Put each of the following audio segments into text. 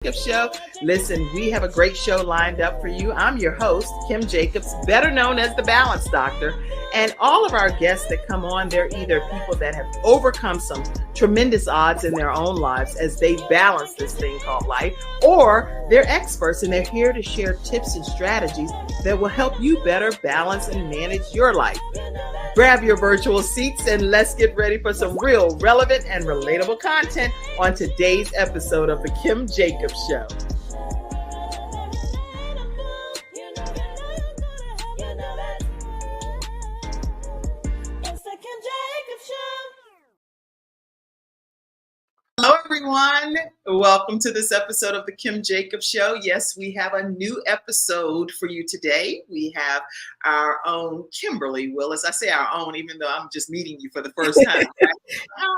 Show. Listen, we have a great show lined up for you. I'm your host, Kim Jacobs, better known as the Balance Doctor. And all of our guests that come on, they're either people that have overcome some tremendous odds in their own lives as they balance this thing called life, or they're experts and they're here to share tips and strategies that will help you better balance and manage your life. Grab your virtual seats and let's get ready for some real relevant and relatable content on today's episode of The Kim Jacobs Show. Hello, everyone. Welcome to this episode of The Kim Jacobs Show. Yes, we have a new episode for you today. We have our own Kimberly Willis. I say our own, even though I'm just meeting you for the first time.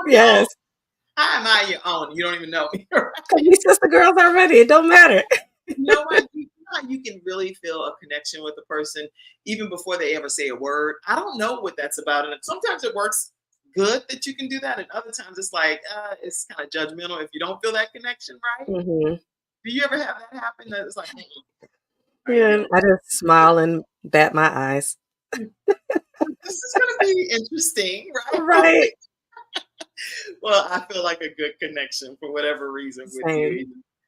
Yes. How am I your own? You don't even know me. Right? We sister girls already. It don't matter. You know what? You can really feel a connection with a person even before they ever say a word. I don't know what that's about. And sometimes it works good that you can do that, and other times it's like it's kind of judgmental if you don't feel that connection, right? Mm-hmm. Do you ever have that happen? That it's like, yeah, I just smile and bat my eyes. This is going to be interesting, right? Right. Well, I feel like a good connection for whatever reason with you,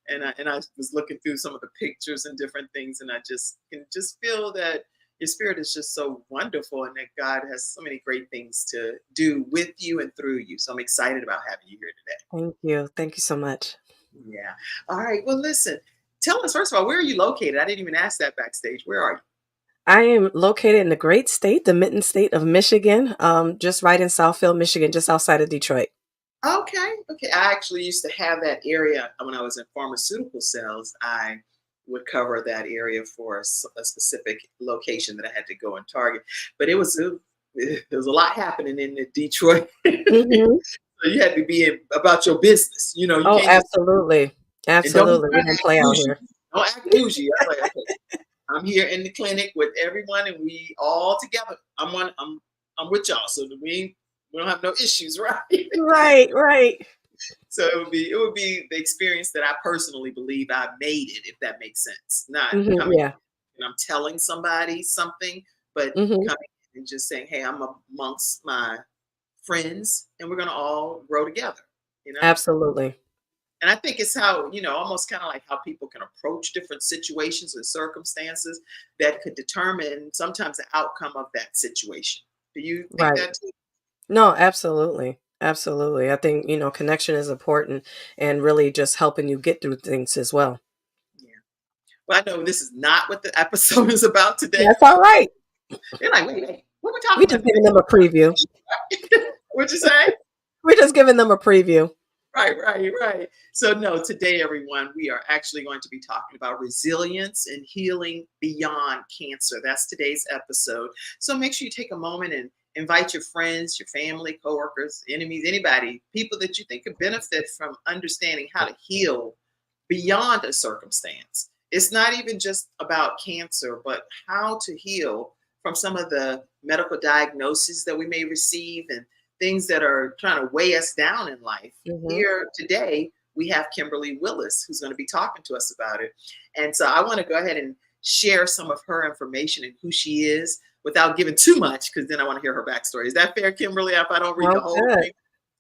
and I was looking through some of the pictures and different things, and I just can feel that your spirit is just so wonderful and that God has so many great things to do with you and through you. So I'm excited about having you here today. Thank you. Thank you so much. Yeah. All right. Well, listen, tell us, first of all, where are you located? I didn't even ask that backstage. Where are you? I am located in the great state, the mitten state of Michigan, just right in Southfield, Michigan, just outside of Detroit. Okay. I actually used to have that area when I was in pharmaceutical sales. I would cover that area for a specific location that I had to go and target. But there was a lot happening in Detroit. Mm-hmm. So you had to be about your business. You know. You can't absolutely. Absolutely. We didn't play out here. Don't act bougie. I'm here in the clinic with everyone and we all together. I'm with y'all. So we don't have no issues, right? Right. So it would be the experience that I personally believe I made it, if that makes sense. Not coming and I'm telling somebody something, but coming and just saying, hey, I'm amongst my friends and we're gonna all grow together. You know? Absolutely. And I think it's how, almost kind of like how people can approach different situations and circumstances that could determine sometimes the outcome of that situation. Do you think that too? No, absolutely. Absolutely. I think, connection is important and really just helping you get through things as well. Yeah. Well, I know this is not what the episode is about today. That's all right. They're like, wait, what are we talking about? We're just giving them a preview. What'd you say? We're just giving them a preview. Right. So no, today, everyone, we are actually going to be talking about resilience and healing beyond cancer. That's today's episode. So make sure you take a moment and invite your friends, your family, coworkers, enemies, anybody, people that you think could benefit from understanding how to heal beyond a circumstance. It's not even just about cancer, but how to heal from some of the medical diagnoses that we may receive and things that are trying to weigh us down in life. Mm-hmm. Here today, we have Kimberly Willis, who's going to be talking to us about it. And so I want to go ahead and share some of her information and who she is without giving too much, because then I want to hear her backstory. Is that fair, Kimberly, if I don't read the whole thing?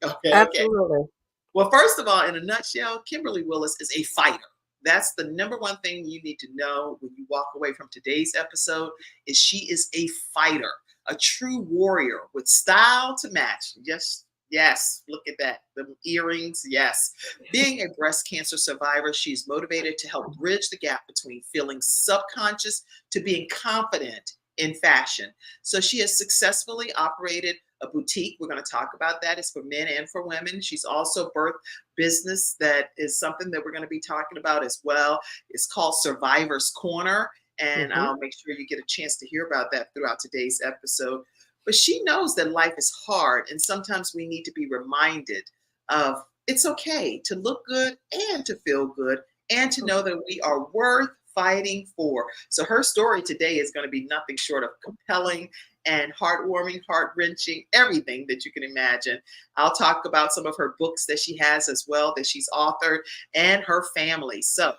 Okay. Absolutely. Well, first of all, in a nutshell, Kimberly Willis is a fighter. That's the number one thing you need to know when you walk away from today's episode is she is a fighter, a true warrior with style to match. Yes, look at that. The earrings, yes. Being a breast cancer survivor, she's motivated to help bridge the gap between feeling subconscious to being confident in fashion. So she has successfully operated a boutique. We're going to talk about that. It's for men and for women. She's also birthed business that is something that we're going to be talking about as well. It's called Survivor's Corner. And I'll make sure you get a chance to hear about that throughout today's episode. But she knows that life is hard. And sometimes we need to be reminded of it's okay to look good and to feel good and to know that we are worth fighting for. So her story today is going to be nothing short of compelling and heartwarming, heart-wrenching, everything that you can imagine. I'll talk about some of her books that she has as well, that she's authored, and her family. So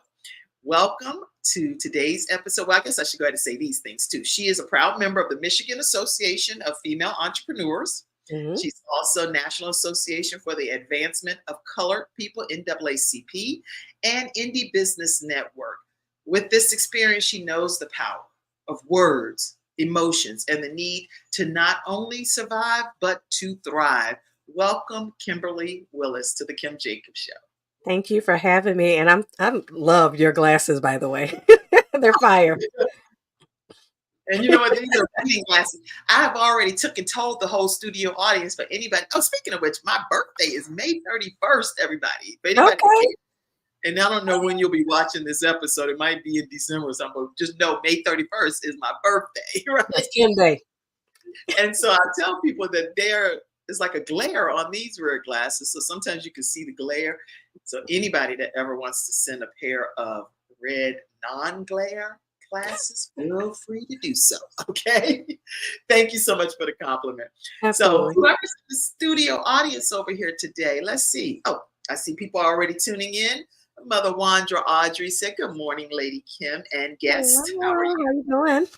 welcome to today's episode. Well, I guess I should go ahead and say these things too. She is a proud member of the Michigan Association of Female Entrepreneurs. Hmm. She's also National Association for the Advancement of Colored People, NAACP, and Indie Business Network. With this experience, she knows the power of words, emotions, and the need to not only survive, but to thrive. Welcome, Kimberly Willis, to the Kim Jacobs Show. Thank you for having me. And I love your glasses, by the way. They're fire. And you know what? These are reading glasses. I've already took and told the whole studio audience for anybody. Oh, speaking of which, my birthday is May 31st, everybody. For anybody that Okay. cares. And I don't know when you'll be watching this episode. It might be in December or something, but just know May 31st is my birthday, right? That's Kim Day. And so I tell people that there is like a glare on these rare glasses. So sometimes you can see the glare. So anybody that ever wants to send a pair of red non-glare glasses, feel free to do so. Okay. Thank you so much for the compliment. So Absolutely. whoever's in the studio audience over here today, let's see. Oh, I see people already tuning in. Mother Wandra Audrey said, "Good morning, Lady Kim and guest. How are Hello. you?" How you doing?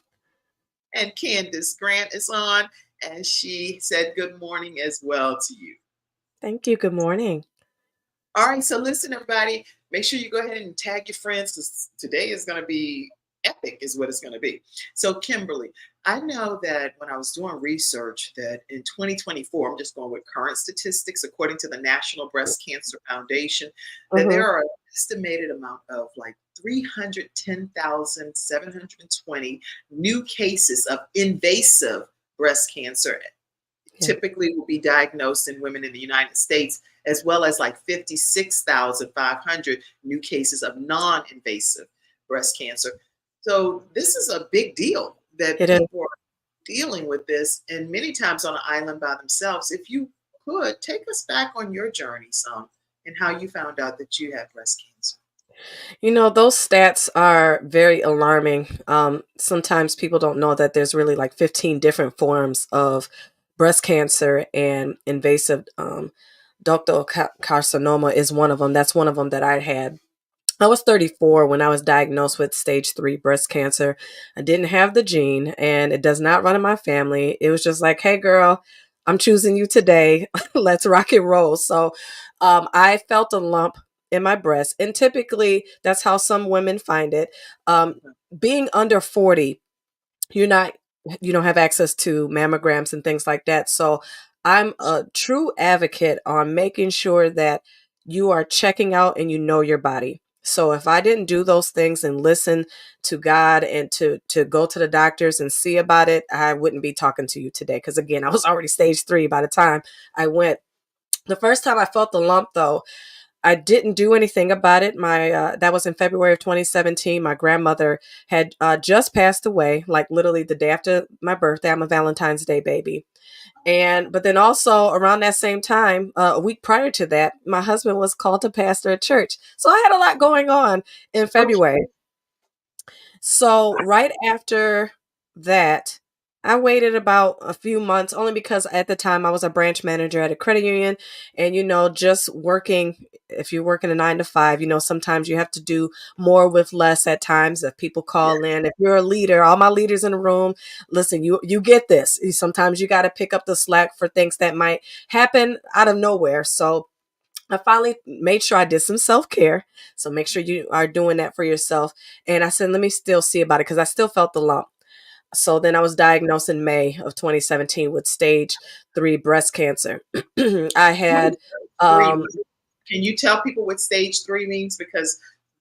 And Candace Grant is on, and she said, "Good morning as well to you." Thank you. Good morning. All right, so listen, everybody, make sure you go ahead and tag your friends because today is going to be epic, is what it's going to be. So, Kimberly, I know that when I was doing research that in 2024, I'm just going with current statistics, according to the National Breast Cancer Foundation, that Hmm. there are an estimated amount of like 310,720 new cases of invasive breast cancer Yeah. typically will be diagnosed in women in the United States, as well as like 56,500 new cases of non-invasive breast cancer. So this is a big deal that It is. people are dealing with this, and many times on an island by themselves. If you could take us back on your journey some and how you found out that you had breast cancer. Those stats are very alarming. Sometimes people don't know that there's really like 15 different forms of breast cancer, and invasive ductal carcinoma is one of them. That's one of them that I had. I was 34 when I was diagnosed with stage 3 breast cancer. I didn't have the gene, and it does not run in my family. It was just like, hey, girl, I'm choosing you today. Let's rock and roll. So I felt a lump in my breast. And typically, that's how some women find it. Um, Being under 40, you're not you don't have access to mammograms and things like that. So I'm a true advocate on making sure that you are checking out and you know your body. So if I didn't do those things and listen to God and to go to the doctors and see about it, I wouldn't be talking to you today, because again, I was already stage 3 by the time I went. The first time I felt the lump, though, I didn't do anything about it. My That was in February of 2017. My grandmother had just passed away, like literally the day after my birthday. I'm a Valentine's Day baby. And but then also around that same time, a week prior to that, my husband was called to pastor a church. So I had a lot going on in Okay. February. So right after that, I waited about a few months, only because at the time I was a branch manager at a credit union, and just working. If you work in a 9 to 5, sometimes you have to do more with less at times. If people Yeah. call in, if you're a leader, all my leaders in the room, listen, you get this. Sometimes you got to pick up the slack for things that might happen out of nowhere. So I finally made sure I did some self-care. So make sure you are doing that for yourself. And I said, let me still see about it, because I still felt the lump. So then I was diagnosed in May of 2017 with stage 3 breast cancer. I What is had, three? um, Can you tell people what stage 3 means? Because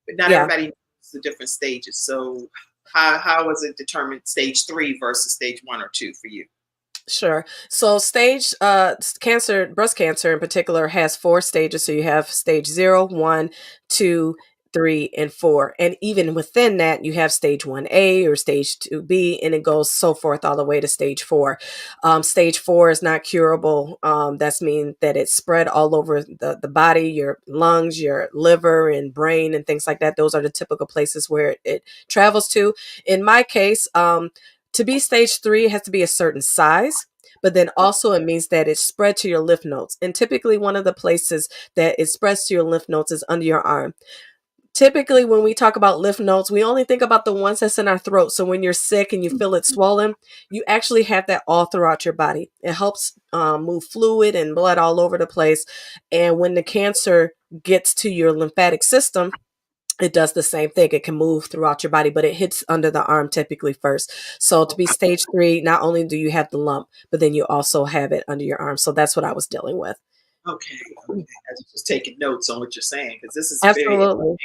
not yeah, everybody knows the different stages. So how was it determined stage 3 versus stage 1 or 2 for you? sure. So cancer, breast cancer in particular, has 4 stages. So you have stage 0, 1, 2, 3, and 4. And even within that, you have stage 1A or stage 2B, and it goes so forth all the way to stage 4. Stage 4 is not curable. That's mean that it's spread all over the body, your lungs, your liver and brain and things like that. Those are the typical places where it travels to. In my case, To be stage 3, it has to be a certain size, but then also it means that it's spread to your lymph nodes. And typically one of the places that it spreads to your lymph nodes is under your arm. Typically, when we talk about lymph nodes, we only think about the ones that's in our throat. So when you're sick and you feel it swollen, you actually have that all throughout your body. It helps move fluid and blood all over the place. And when the cancer gets to your lymphatic system, it does the same thing. It can move throughout your body, but it hits under the arm typically first. So to be stage 3, not only do you have the lump, but then you also have it under your arm. So that's what I was dealing with. Okay. Okay. I was just taking notes on what you're saying because this is very Absolutely.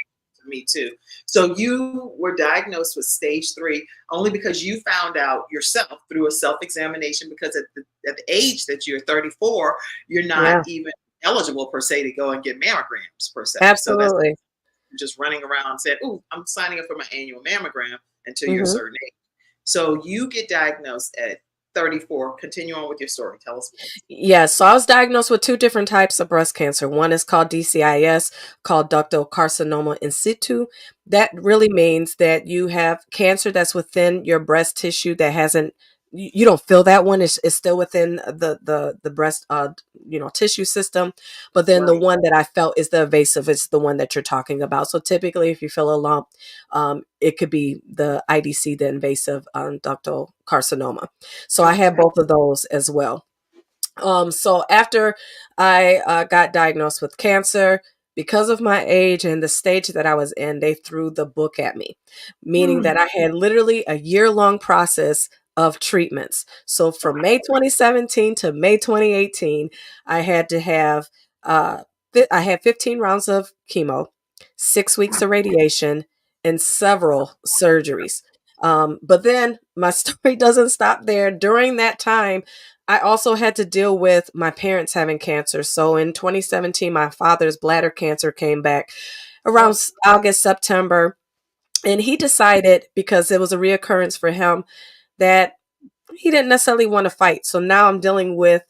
to me too. So you were diagnosed with stage 3 only because you found out yourself through a self-examination, because at the age that you're 34, you're not Yeah, even eligible per se to go and get mammograms per se. So that's absolutely. just running around and said, "Oh, I'm signing up for my annual mammogram," until you're a Hmm. certain age. So you get diagnosed at 34. Continue on with your story. Tell us more. Yes, so I was diagnosed with two different types of breast cancer. One is called DCIS, called ductal carcinoma in situ. That really means that you have cancer that's within your breast tissue that hasn't, you don't feel that one. It's still within the breast tissue system. But then the Right. one that I felt is the invasive. It's the one that you're talking about. So typically, if you feel a lump, it could be the IDC, the invasive ductal carcinoma. So I have Okay. both of those as well. So after I got diagnosed with cancer, because of my age and the stage that I was in, they threw the book at me, meaning Hmm. that I had literally a year-long process of treatments. So from May 2017 to May 2018, I had to have uh, I had 15 rounds of chemo, 6 weeks of radiation, and several surgeries. But then my story doesn't stop there. During that time, I also had to deal with my parents having cancer. So in 2017, my father's bladder cancer came back around Oh, August, September. And he decided, because it was a reoccurrence for him, that he didn't necessarily want to fight. So now I'm dealing with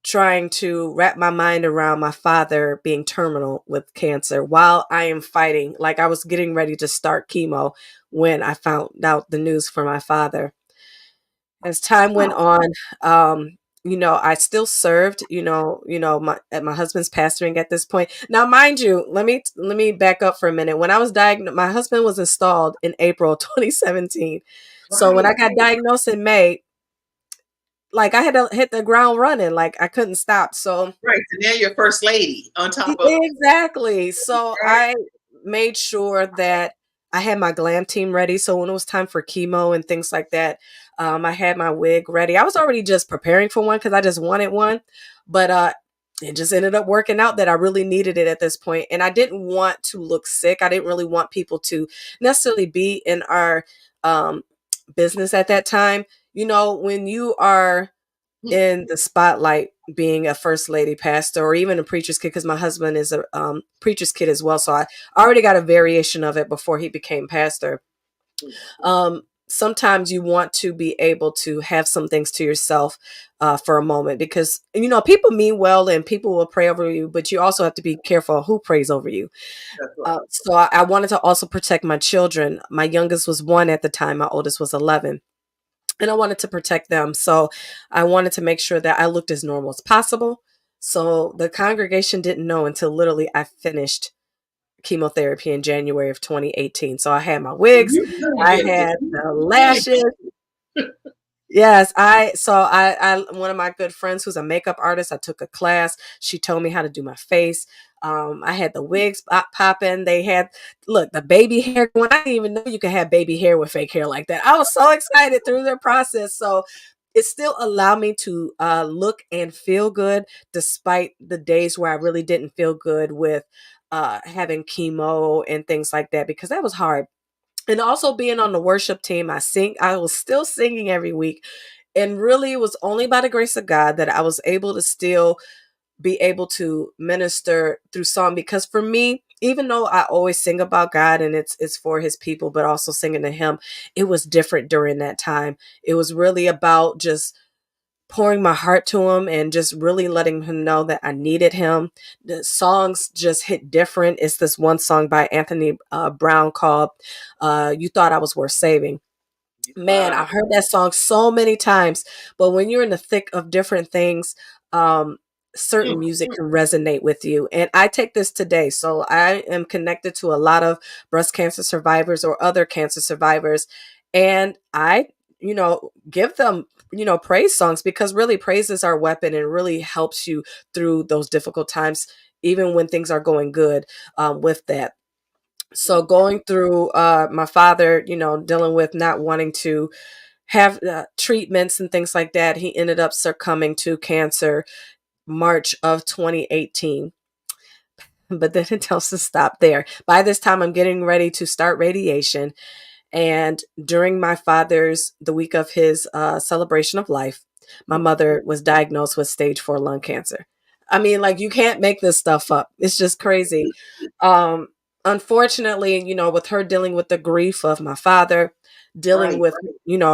trying to wrap my mind around my father being terminal with cancer while I am fighting. Like, I was getting ready to start chemo when I found out the news for my father. As time went oh, on, I still served, my husband's pastoring at this point. Now, mind you, let me back up for a minute. When I was diagnosed, my husband was installed in April 2017. So when I right. got diagnosed in May, like, I had to hit the ground running, like I couldn't stop. So Right. So now you're first lady on top of exactly. So right. I made sure that I had my glam team ready. So when it was time for chemo and things like that, I had my wig ready. I was already just preparing for one because I just wanted one, but it just ended up working out that I really needed it at this point, and I didn't want to look sick. I didn't really want people to necessarily be in our um, business at that time. When you are Hmm. in the spotlight being a first lady pastor or even a preacher's kid, because my husband is a preacher's kid as well, so I already got a variation of it before he became pastor. Sometimes you want to be able to have some things to yourself for a moment, because people mean well and people will pray over you, but you also have to be careful who prays over you. That's right. So I wanted to also protect my children. My youngest was 1 at the time, my oldest was 11, and I wanted to protect them. So I wanted to make sure that I looked as normal as possible. So the congregation didn't know until literally I finished chemotherapy in January of 2018. So I had my wigs, You really I did. had You the really lashes. Yes, I one of my good friends who's a makeup artist, I took a class. She told me how to do my face. I had the wigs popping. They had, look, the baby hair. When I didn't even know you could have baby hair with fake hair like that. I was so excited through the process. So it still allowed me to look and feel good despite the days where I really didn't feel good with having chemo and things like that, because that was hard. And also being on the worship team, I was still singing every week. And really, it was only by the grace of God that I was able to still be able to minister through song. Because for me, even though I always sing about God and it's for his people, but also singing to him, it was different during that time. It was really about just pouring my heart to him and just really letting him know that I needed him. The songs just hit different. It's this one song by Anthony Brown called "You Thought I Was Worth Saving." Man, Wow. I've heard that song so many times, but when you're in the thick of different things, um, certain Mm, music can resonate with you. And I take this today. So I am connected to a lot of breast cancer survivors or other cancer survivors. And I, give them, praise songs because really praise is our weapon and really helps you through those difficult times, even when things are going good with that. So mm, going through my father, dealing with not wanting to have treatments and things like that, he ended up succumbing to cancer March of 2018. But then it tells to stop there. By this time, I'm getting ready to start radiation. And during the week of his celebration of life, my mm. mother was diagnosed with stage 4 lung cancer. I mean, like, you can't make this stuff up. It's just crazy. Um, Unfortunately, with her dealing with the grief of my father, dealing Right. with,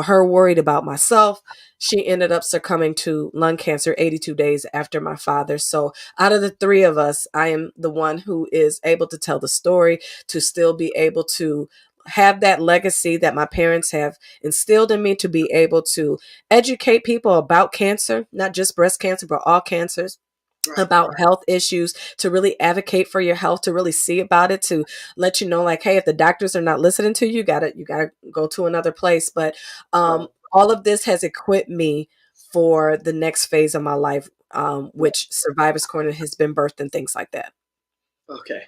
her worried about myself, she ended up succumbing to lung cancer 82 days after my father. So out of the three of us, I am the one who is able to tell the story, to still be able to have that legacy that my parents have instilled in me, to be able to educate people about cancer, not just breast cancer, but all cancers, Right. about health issues, to really advocate for your health, to really see about it, to let you know, like, hey, if the doctors are not listening to you, you gotta go to another place. But Right. all of this has equipped me for the next phase of my life, Right. which Survivor's Corner has been birthed and things like that. Okay.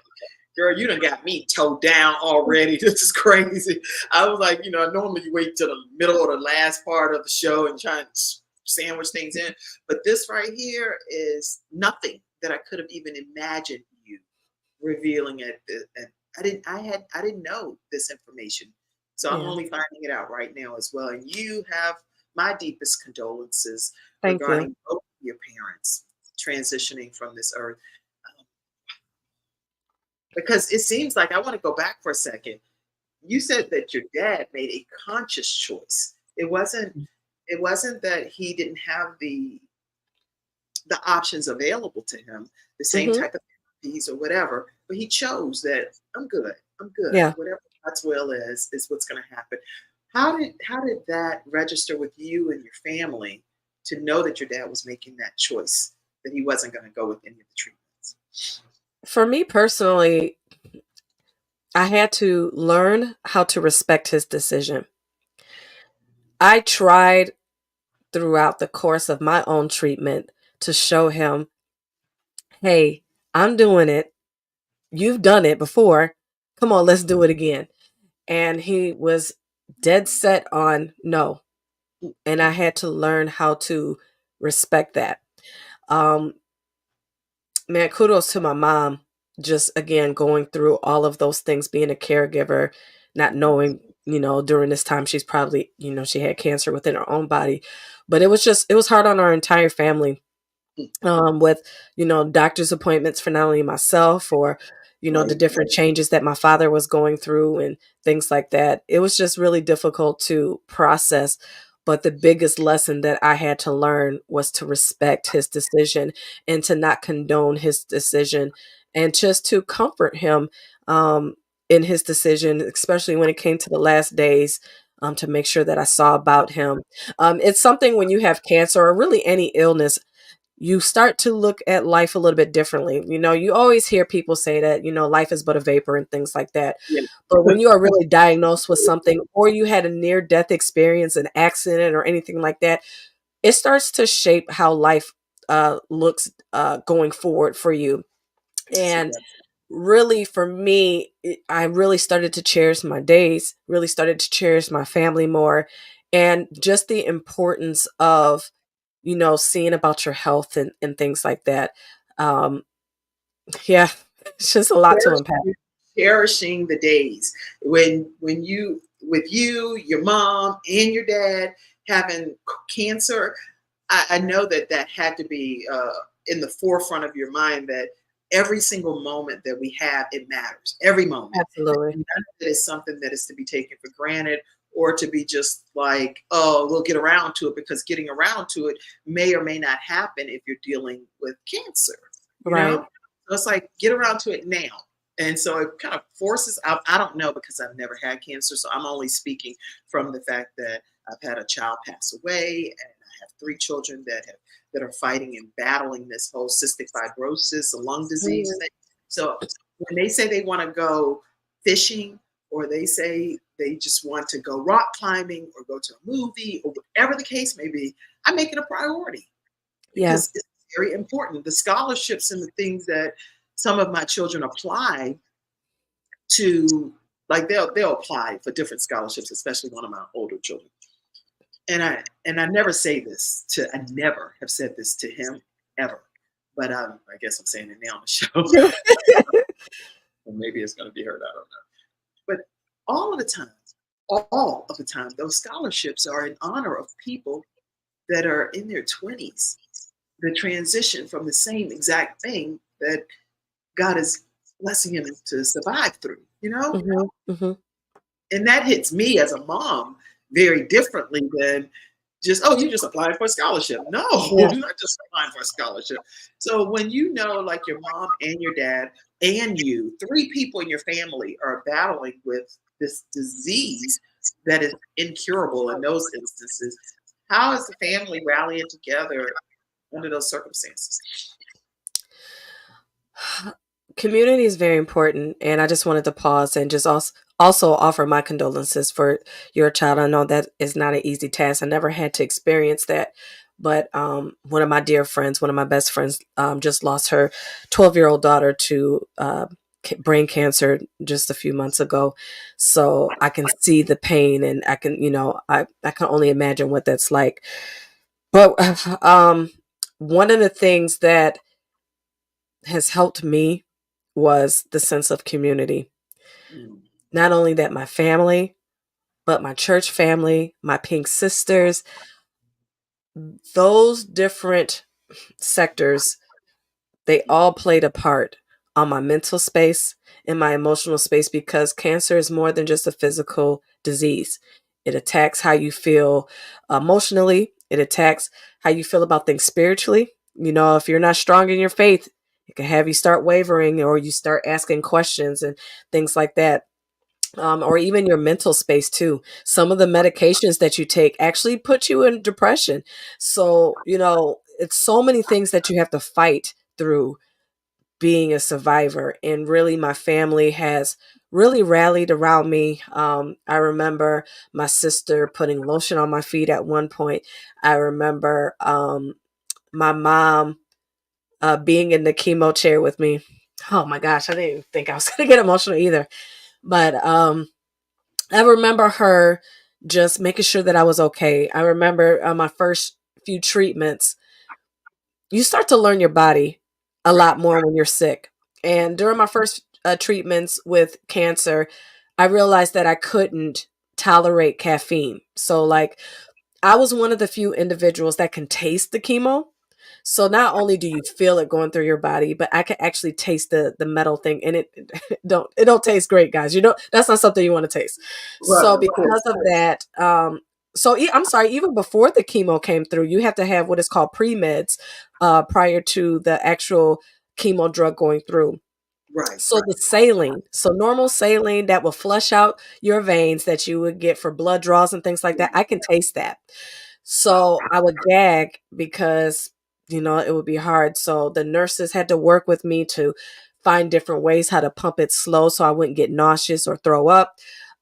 Girl, you done got me towed down already. This is crazy. I was like, normally you wait till the middle or the last part of the show and try and sandwich things in. But this right here is nothing that I could have even imagined you revealing it. And I didn't know this information. So I'm Yeah. only finding it out right now as well. And you have my deepest condolences Thank you. regarding both of your parents transitioning from this earth. Um, Because it seems like I want to go back for a second. You said that your dad made a conscious choice. It wasn't that he didn't have the options available to him, the same Hmm. type of therapies or whatever, but he chose that I'm good. I'm good. Yeah. Whatever God's will is what's going to happen. How did that register with you and your family to know that your dad was making that choice, that he wasn't going to go with any of the treatments? For me personally, I had to learn how to respect his decision. I tried throughout the course of my own treatment to show him, hey, I'm doing it. You've done it before. Come on, let's do it again. And he was dead set on no. And I had to learn how to respect that. Um, Man, kudos to my mom. Just again, going through all of those things, being a caregiver, not knowing, during this time she's probably, she had cancer within her own body. But it was hard on our entire family, with doctor's appointments for not only myself or the Right. different changes that my father was going through and things like that. It was just really difficult to process, but the biggest lesson that I had to learn was to respect his decision and to not condone his decision, and just to comfort him in his decision, especially when it came to the last days. To make sure that I saw about him. It's something when you have cancer or really any illness, you start to look at life a little bit differently. You always hear people say that, life is but a vapor and things like that. Yeah. But when you are really diagnosed with something, or you had a near death experience, an accident, or anything like that, it starts to shape how life looks going forward for you. Yes, it And does. really, for me, I really started to cherish my days, really started to cherish my family more, and just the importance of seeing about your health and things like that. Um, yeah, it's just a lot to unpack. Cherishing the days when you with you, your mom, and your dad having cancer. I know that that had to be in the forefront of your mind, that every single moment that we have, it matters. Every moment. Absolutely. None of it is something that is to be taken for granted, or to be just like, oh, we'll get around to it, because getting around to it may or may not happen if you're dealing with cancer, you Right. know? So it's like, get around to it now. And so it kind of forces, I don't know because I've never had cancer. So I'm only speaking from the fact that I've had a child pass away and I have three children that are fighting and battling this whole cystic fibrosis, a lung disease Mhm. thing. So when they say they want to go fishing or they say they just want to go rock climbing or go to a movie or whatever the case may be, I make it a priority Yeah. because it's very important. The scholarships and the things that some of my children apply to, like they'll apply for different scholarships, especially one of my older children. And I never say this to, I never have said this to him ever, but I guess I'm saying it now on the show. Or maybe it's going to be heard. I don't know. But all of the time, all of the time, those scholarships are in honor of people that are in their 20s, the transition from the same exact thing that God is blessing him to survive through, you know? Mhm. Mhm. And that hits me as a mom very differently than just, oh, you just applied for a scholarship. No, Yeah. you're not just applying for a scholarship. So when you know, like your mom and your dad and you, three people in your family are battling with this disease that is incurable in those instances, how is the family rallying together under those circumstances? Community is very important, and I just wanted to pause and just also offer my condolences for your child. I know that is not an easy task. I never had to experience that, but one of my dear friends, one of my best friends, just lost her 12-year-old daughter to brain cancer just a few months ago. So I can see the pain, and I can, I can only imagine what that's like. But one of the things that has helped me was the sense of community. Mm, Not only that, my family, but my church family, my Pink Sisters, those different sectors, they all played a part on my mental space and my emotional space because cancer is more than just a physical disease. It attacks how you feel emotionally, it attacks how you feel about things spiritually. If you're not strong in your faith, it can have you start wavering or you start asking questions and things like that. Or even your mental space too. Some of the medications that you take actually put you in depression. So, it's so many things that you have to fight through being a survivor. And really, my family has really rallied around me. I remember my sister putting lotion on my feet at one point. I remember my mom being in the chemo chair with me. Oh my gosh, I didn't even think I was going to get emotional either. But I remember her just making sure that I was okay. I remember my first few treatments. You start to learn your body a right. lot more when you're sick. And during my first treatments with cancer, I realized that I couldn't tolerate caffeine. So, like, I was one of the few individuals that can taste the chemo. So not only do you feel it going through your body, but I can actually taste the metal thing, and it don't taste great, guys. That's not something you want to taste. Right, So of course. because of that, I'm sorry, even before the chemo came through, you have to have what is called pre-meds prior to the actual chemo drug going through. Right, So right. the saline, so normal saline that will flush out your veins that you would get for blood draws and things like that, I can taste that. So I would gag because, it would be hard. So the nurses had to work with me to find different ways how to pump it slow so I wouldn't get nauseous or throw up.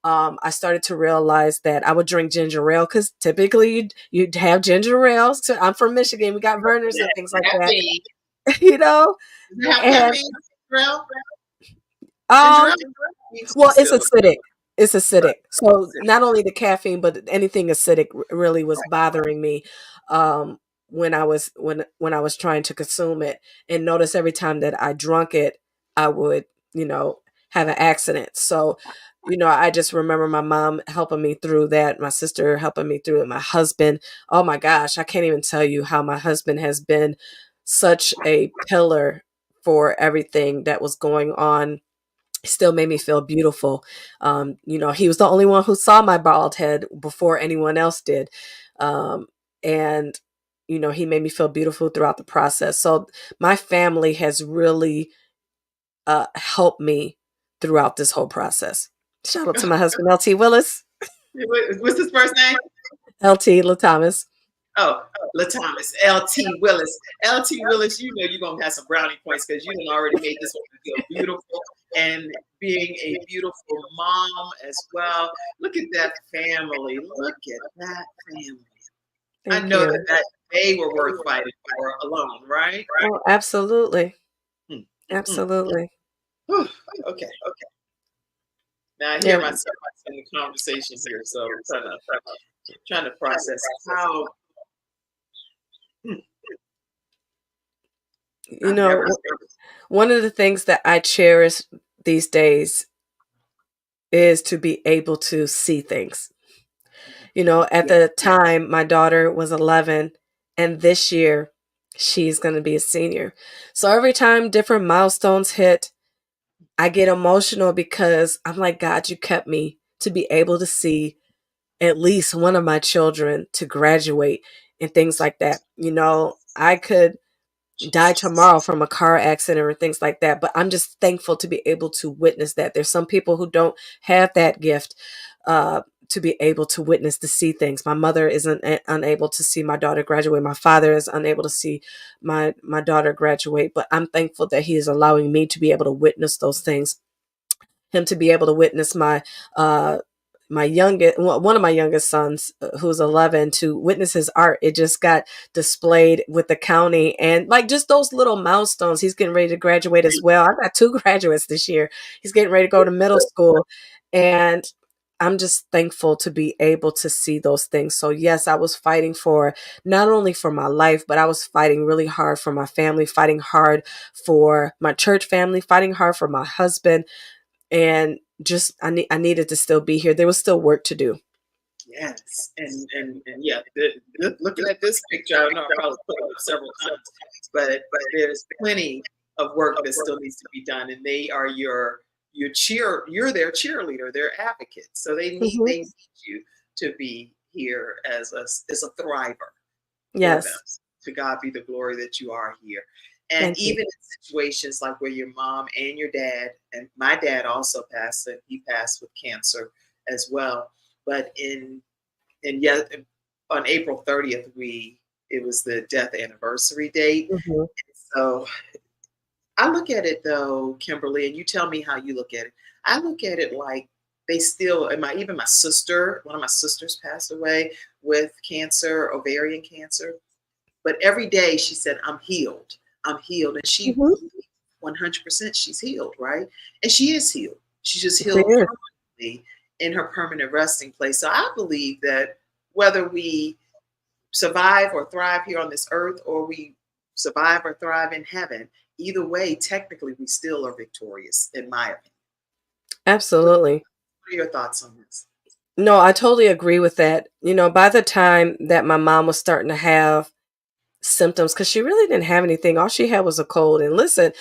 I started to realize that I would drink ginger ale because typically you'd have ginger ales. So I'm from Michigan. We got burners and things like that, Caffeine. you know? Does it have And caffeine? Ginger ale? Ginger um ale? Needs to be Well, it's still. acidic. It's Right. acidic. So not only the caffeine, but anything acidic really was bothering me when I was trying to consume it. And notice every time that I drunk it, I would, you know, have an accident. So, I just remember my mom helping me through that, my sister helping me through it, my husband. Oh my gosh, I can't even tell you how my husband has been such a pillar for everything that was going on. Still made me feel beautiful. He was the only one who saw my bald head before anyone else did. Um, and, he made me feel beautiful throughout the process. So my family has really helped me throughout this whole process. Shout out to my husband, LT Willis. What's his first name? LT LaThomas. Oh, LaThomas, LT Willis. LT Willis, you know you're going to have some brownie points because you done already made this one feel beautiful and being a beautiful mom as well. Look at that family. Look at that family. I Thank know you. that they were worth fighting for alone, right? Oh, absolutely. Mm, mm, Absolutely. mm. Okay. Now I Yeah. hear myself in the conversation here, so I'm trying to process how mm, You I've never know, one of the things that I cherish these days is to be able to see things. At yeah, the time, my daughter was 11, and this year she's going to be a senior. So every time different milestones hit, I get emotional because I'm like, God, you kept me to be able to see at least one of my children to graduate and things like that. I could die Jesus. tomorrow from a car accident or things like that, but I'm just thankful to be able to witness that. There's some people who don't have that gift to be able to witness, to see things. My mother isn't unable to see my daughter graduate. My father is unable to see my daughter graduate, but I'm thankful that he is allowing me to be able to witness those things, him to be able to witness uh my youngest one of my youngest sons, who's 11, to witness his art. It just got displayed with the county, and like just those little milestones. He's getting ready to graduate as well. I got two graduates this year. He's getting ready to go to middle school, and I'm just thankful to be able to see those things. So yes, I was fighting for not only for my life, but I was fighting really hard for my family, fighting hard for my church family, fighting hard for my husband, and just I needed to still be here. There was still work to do. Yes, and yeah, looking at this picture, I know I probably put it up several times, but there's plenty of work that still needs to be done, and they are you're their cheerleader, their advocate, so Mhm. they need you to be here as a thriver for them. Yes. To God be the glory that you are here. And Thank you. even in situations like where your mom and your dad, and my dad also passed, and he passed with cancer as well. But and yet on April 30th, it was the death anniversary date. Mhm. So I look at it though, Kimberly, and you tell me how you look at it. I look at it like they still, and even my sister, one of my sisters passed away with cancer, ovarian cancer. But every day she said, I'm healed. I'm healed. And she Mhm. 100% she's healed, right? And she is healed. She's just She healed is. permanently in her permanent resting place. So I believe that whether we survive or thrive here on this earth or we survive or thrive in heaven, either way, technically we still are victorious, in my opinion. What Absolutely. are your thoughts on this? No, I totally agree with that. By the time that my mom was starting to have symptoms, because she really didn't have anything, all she had was a cold. And listen,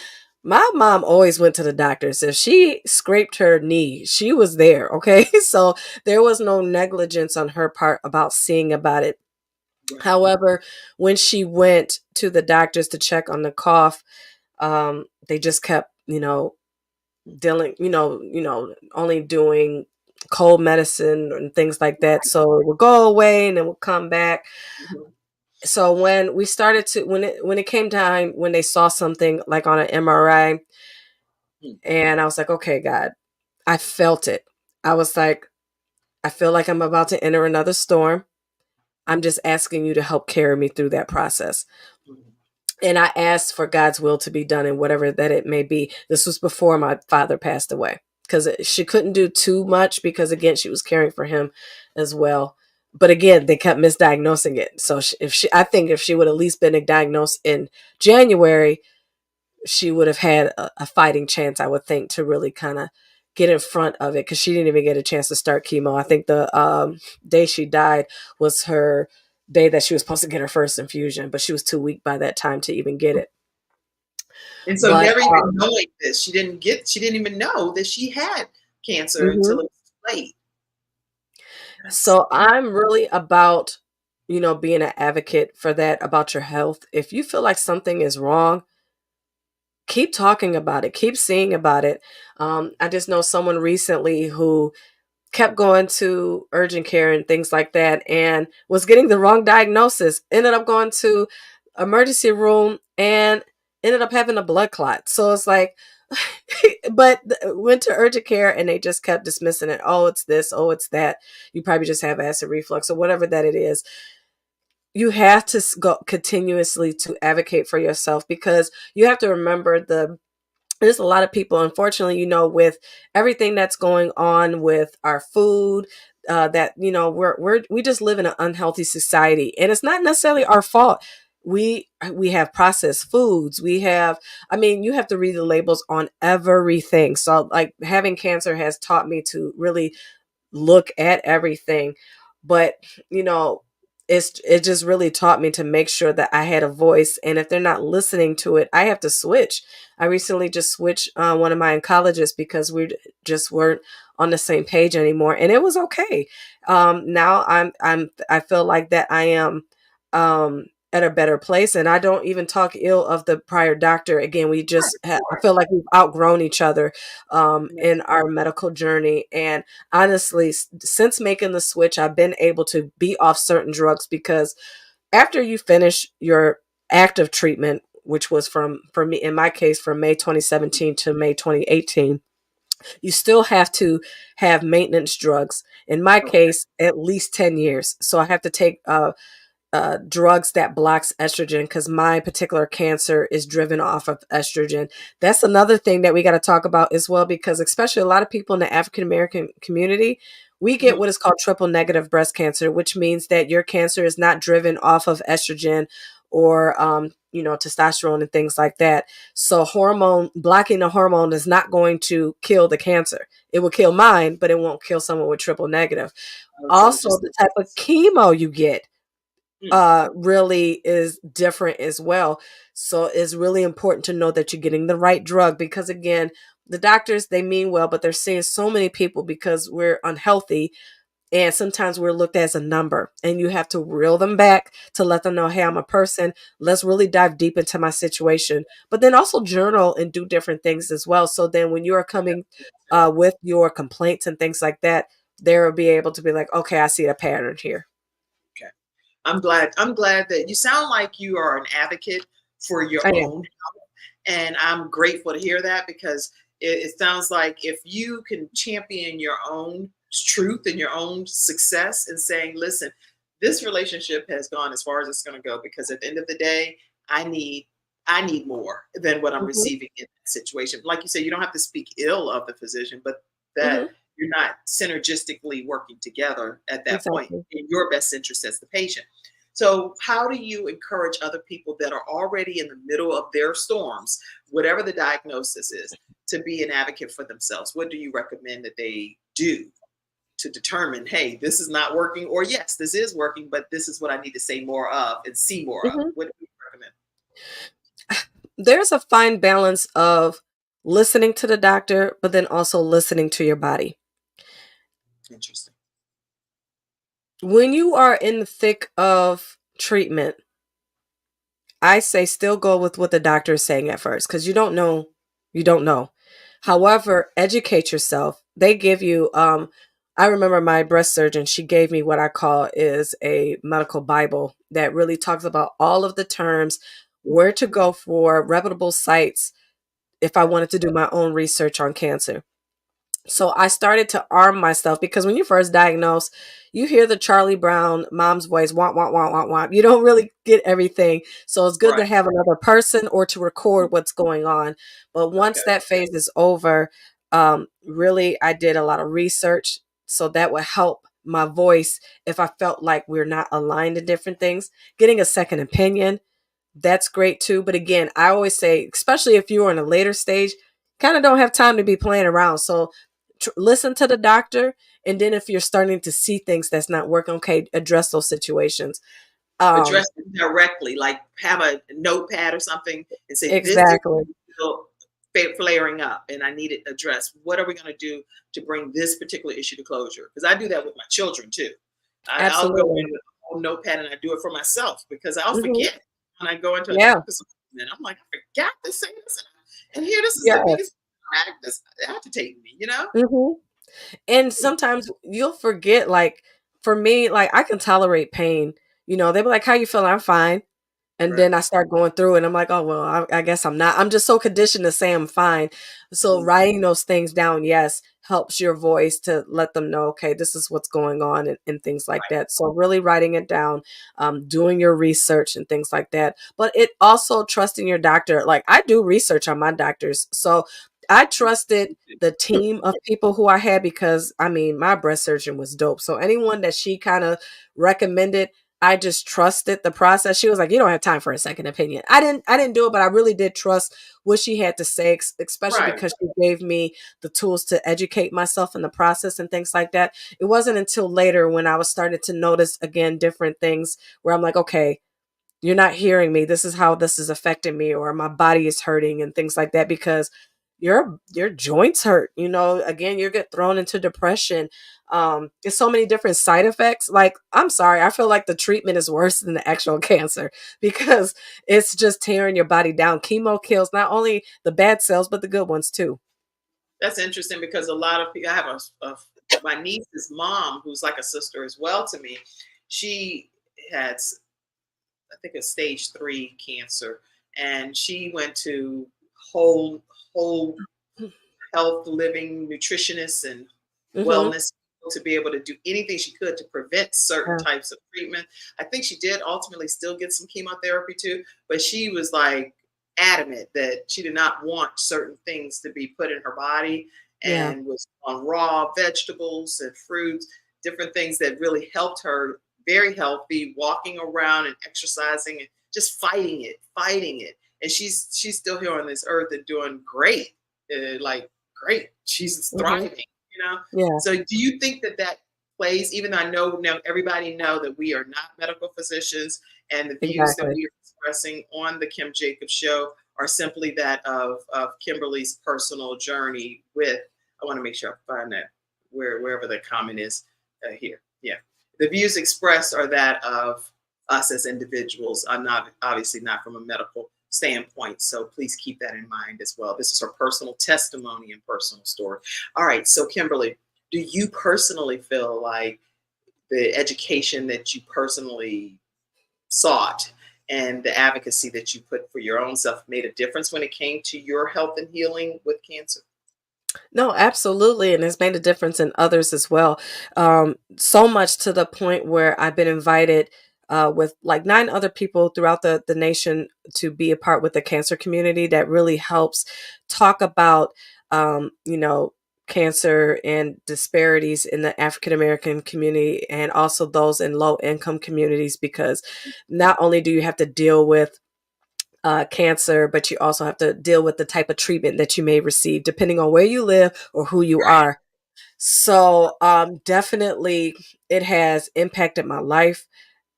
my mom always went to the doctors. If she scraped her knee, she was there. Okay. So there was no negligence on her part about seeing about it. Right. However, when she went to the doctors to check on the cough, they just kept, dealing, only doing cold medicine and things like that. So it would go away and then would come back. Mhm. So when we started to when it came time when they saw something like on an MRI, Mhm. and I was like, okay, God, I felt it. I was like, I feel like I'm about to enter another storm. I'm just asking you to help carry me through that process. Mhm. And I asked for God's will to be done in whatever that it may be. This was before my father passed away, because she couldn't do too much because again she was caring for him as well. But again, they kept misdiagnosing it. So I think if she would at least been diagnosed in January, she would have had a fighting chance, I would think, to really kind of get in front of it, because she didn't even get a chance to start chemo. I think the day she died was her day that she was supposed to get her first infusion, but she was too weak by that time to even get it. And so But never even knowing this, she didn't even know that she had cancer mhm. until it was too late. That's So I'm really about, being an advocate for that, about your health. If you feel like something is wrong, keep talking about it, keep seeing about it. I just know someone recently who kept going to urgent care and things like that and was getting the wrong diagnosis, ended up going to emergency room and ended up having a blood clot. So it's like, but went to urgent care and they just kept dismissing it. Oh, it's this. Oh, it's that. You probably just have acid reflux or whatever that it is. You have to go continuously to advocate for yourself, because you have to remember there's a lot of people, unfortunately, with everything that's going on with our food, that we just live in an unhealthy society, and it's not necessarily our fault. We have processed foods. We have, I mean, you have to read the labels on everything. So, like, having cancer has taught me to really look at everything. But you know it just really taught me to make sure that I had a voice, and if they're not listening to it, I have to switch. I recently just switched one of my oncologists because we just weren't on the same page anymore, and it was okay. Now I feel like that I am at a better place, and I don't even talk ill of the prior doctor. Again, I feel like we've outgrown each other in our medical journey. And honestly, since making the switch, I've been able to be off certain drugs, because after you finish your active treatment, which was for me, in my case, from May 2017 to May 2018, you still have to have maintenance drugs. In my Okay. case, at least 10 years. So I have to take drugs that blocks estrogen, because my particular cancer is driven off of estrogen. That's another thing that we got to talk about as well, because especially a lot of people in the African American community, we get Mhm. what is called triple negative breast cancer, which means that your cancer is not driven off of estrogen or testosterone and things like that. So hormone blocking the hormone is not going to kill the cancer. It will kill mine, but it won't kill someone with triple negative. Oh, so it Also, just the type of chemo you get mm, really is different as well. So it's really important to know that you're getting the right drug, because again, the doctors, they mean well, but they're seeing so many people because we're unhealthy, and sometimes we're looked at as a number, and you have to reel them back to let them know, hey, I'm a person. Let's really dive deep into my situation, but then also journal and do different things as well. So then when you are coming with your complaints and things like that, they'll be able to be like, okay, I see a pattern here. okay. I'm glad that you sound like you are an advocate for your I am. own. And I'm grateful to hear that, because it sounds like if you can champion your own truth and your own success and saying, listen, this relationship has gone as far as it's going to go, because at the end of the day, I need I need more than what I'm Mhm, receiving in that situation. Like you said, you don't have to speak ill of the physician, but that mhm. you're not synergistically working together at that point Exactly. in your best interest as the patient. So, how do you encourage other people that are already in the middle of their storms, whatever the diagnosis is, to be an advocate for themselves? What do you recommend that they do to determine, hey, this is not working, or yes, this is working, but this is what I need to say more of and see more of? Mhm. What do you recommend? There's a fine balance of listening to the doctor, but then also listening to your body. Interesting. When you are in the thick of treatment, I say still go with what the doctor is saying at first, because you don't know. You don't know. However, educate yourself. They give you, I remember my breast surgeon, she gave me what I call is a medical Bible that really talks about all of the terms, where to go for reputable sites if I wanted to do my own research on cancer. So I started to arm myself, because when you first diagnose, you hear the Charlie Brown mom's voice, want, want, want, want, want. You don't really get everything. So it's good to Right. have another person or to record what's going on. But once Okay. that phase is over, really, I did a lot of research. So that would help my voice if I felt like we're not aligned in different things. Getting a second opinion, that's great too. But again, I always say, especially if you're in a later stage, kind of don't have time to be playing around. So listen to the doctor, and then if you're starting to see things that's not working, okay, address those situations. um Address it directly, like have a notepad or something and say, this is exactly. still flaring up and I need it addressed. What are we going to do to bring this particular issue to closure? Because I do that with my children too. I'll go Absolutely. in with a whole notepad and I do it for myself because I'll Hmm. forget when I go into a Yeah. doctor's appointment. I'm like, I forgot to say this. And here, this is the Yeah. biggest act that's agitating me, you know? Mhm. And sometimes you'll forget, like, for me, like, I can tolerate pain. They'll be like, "How you feeling?" "I'm fine." And Right. then I start going through it and I'm like, "Oh, well, I guess I'm not." I'm just so conditioned to say I'm fine. So Mhm. writing those things down, yes, helps your voice to let them know, okay, this is what's going on and things like Right. that. So really writing it down, doing your research and things like that. But it also trusting your doctor. Like I do research on my doctors. So I trusted the team of people who I had because I mean, my breast surgeon was dope. So anyone that she kind of recommended, I just trusted the process. She was like, "You don't have time for a second opinion." I didn't do it, but I really did trust what she had to say, especially Right. because she gave me the tools to educate myself in the process and things like that. It wasn't until later when I was starting to notice again different things where I'm like, "Okay, you're not hearing me. This is how this is affecting me, or my body is hurting and things like that because your joints hurt. Again, you get thrown into depression. There's so many different side effects. Like, I'm sorry, I feel like the treatment is worse than the actual cancer because it's just tearing your body down. Chemo kills not only the bad cells, but the good ones too. That's interesting because a lot of people, I have my niece's mom, who's like a sister as well to me. She had, I think, a stage 3 cancer, and she went to whole health living nutritionists and Mm-hmm. wellness to be able to do anything she could to prevent certain Yeah. types of treatment. I think she did ultimately still get some chemotherapy too, but she was like adamant that she did not want certain things to be put in her body Yeah. and was on raw vegetables and fruits, different things that really helped her very healthy, walking around and exercising and just fighting it. And she's still here on this earth and doing great. Like great. She's Mm-hmm. thriving, you know? Yeah. So do you think that that plays, even though I know now everybody know that we are not medical physicians and the views that Exactly. we are expressing on the Kim Jacobs show are simply that of Kimberly's personal journey with, I want to make sure I find that wherever the comment is here. Yeah. The views expressed are that of us as individuals. I'm not obviously not from a medical standpoint. So please keep that in mind as well. This is her personal testimony and personal story. All right. So, Kimberly, do you personally feel like the education that you personally sought and the advocacy that you put for your own self made a difference when it came to your health and healing with cancer? No, absolutely. And it's made a difference in others as well. So much to the point where I've been invited with like 9 other people throughout the nation to be a part with the cancer community that really helps talk about, cancer and disparities in the African American community and also those in low income communities because not only do you have to deal with cancer, but you also have to deal with the type of treatment that you may receive depending on where you live or who you Right. are. So, definitely it has impacted my life.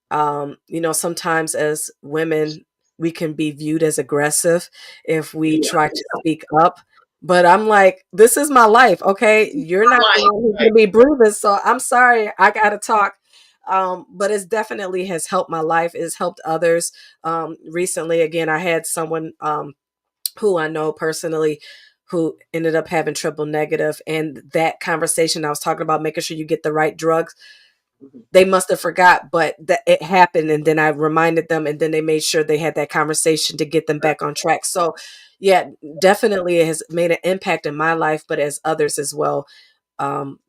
Sometimes as women, we can be viewed as aggressive if we Yeah. try to speak up. But I'm like, this is my life, okay? You're not the Right. one who's Right. gonna be breathing, so I'm sorry, I gotta talk. But it's definitely has helped my life. It's helped others. Recently, again, I had someone who I know personally who ended up having triple negative, and that conversation I was talking about making sure you get the right drugs, Mhm. they must have forgot, but that it happened, and then I reminded them, and then they made sure they had that conversation to get them Right. back on track. So yeah, definitely it has made an impact in my life, but as others as well.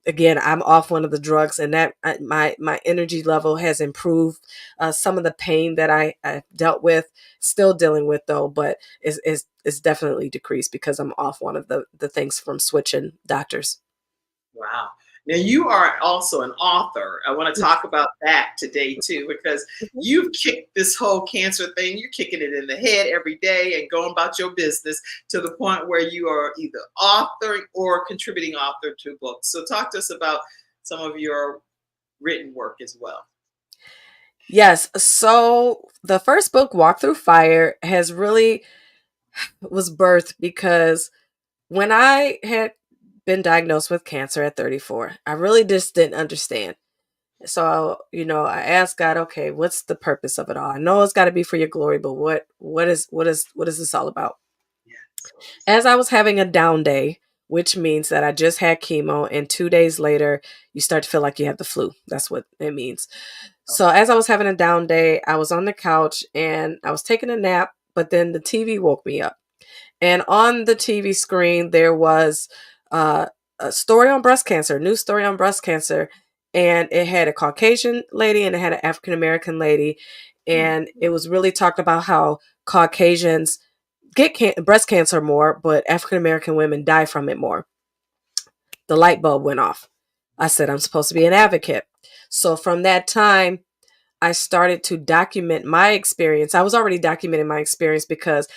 Again, I'm off one of the drugs, and that my energy level has improved. Some of the pain that I dealt with, still dealing with though, but is definitely decreased because I'm off one of the things from switching doctors. Wow. Now you are also an author. I want to talk about that today too, because Mhm. you've kicked this whole cancer thing, you're kicking it in the head every day and going about your business to the point where you are either authoring or contributing author to books. So talk to us about some of your written work as well. Yes. So the first book, Walk Through Fire, has really was birthed because when I had been diagnosed with cancer at 34, I really just didn't understand. So, I asked God, okay, what's the purpose of it all? I know it's got to be for your glory, but what is this all about? As I was having a down day, which means that I just had chemo, and 2 days later, you start to feel like you have the flu. That's what it means. So, as I was having a down day, I was on the couch and I was taking a nap, but then the TV woke me up. And on the TV screen, there was uh, a story on breast cancer, a new story on breast cancer. And it had a Caucasian lady and it had an African American lady. And it was really talking about how Caucasians get breast cancer more, but African American women die from it more. The light bulb went off. I said, I'm supposed to be an advocate. So from that time, I started to document my experience. I was already documenting my experience because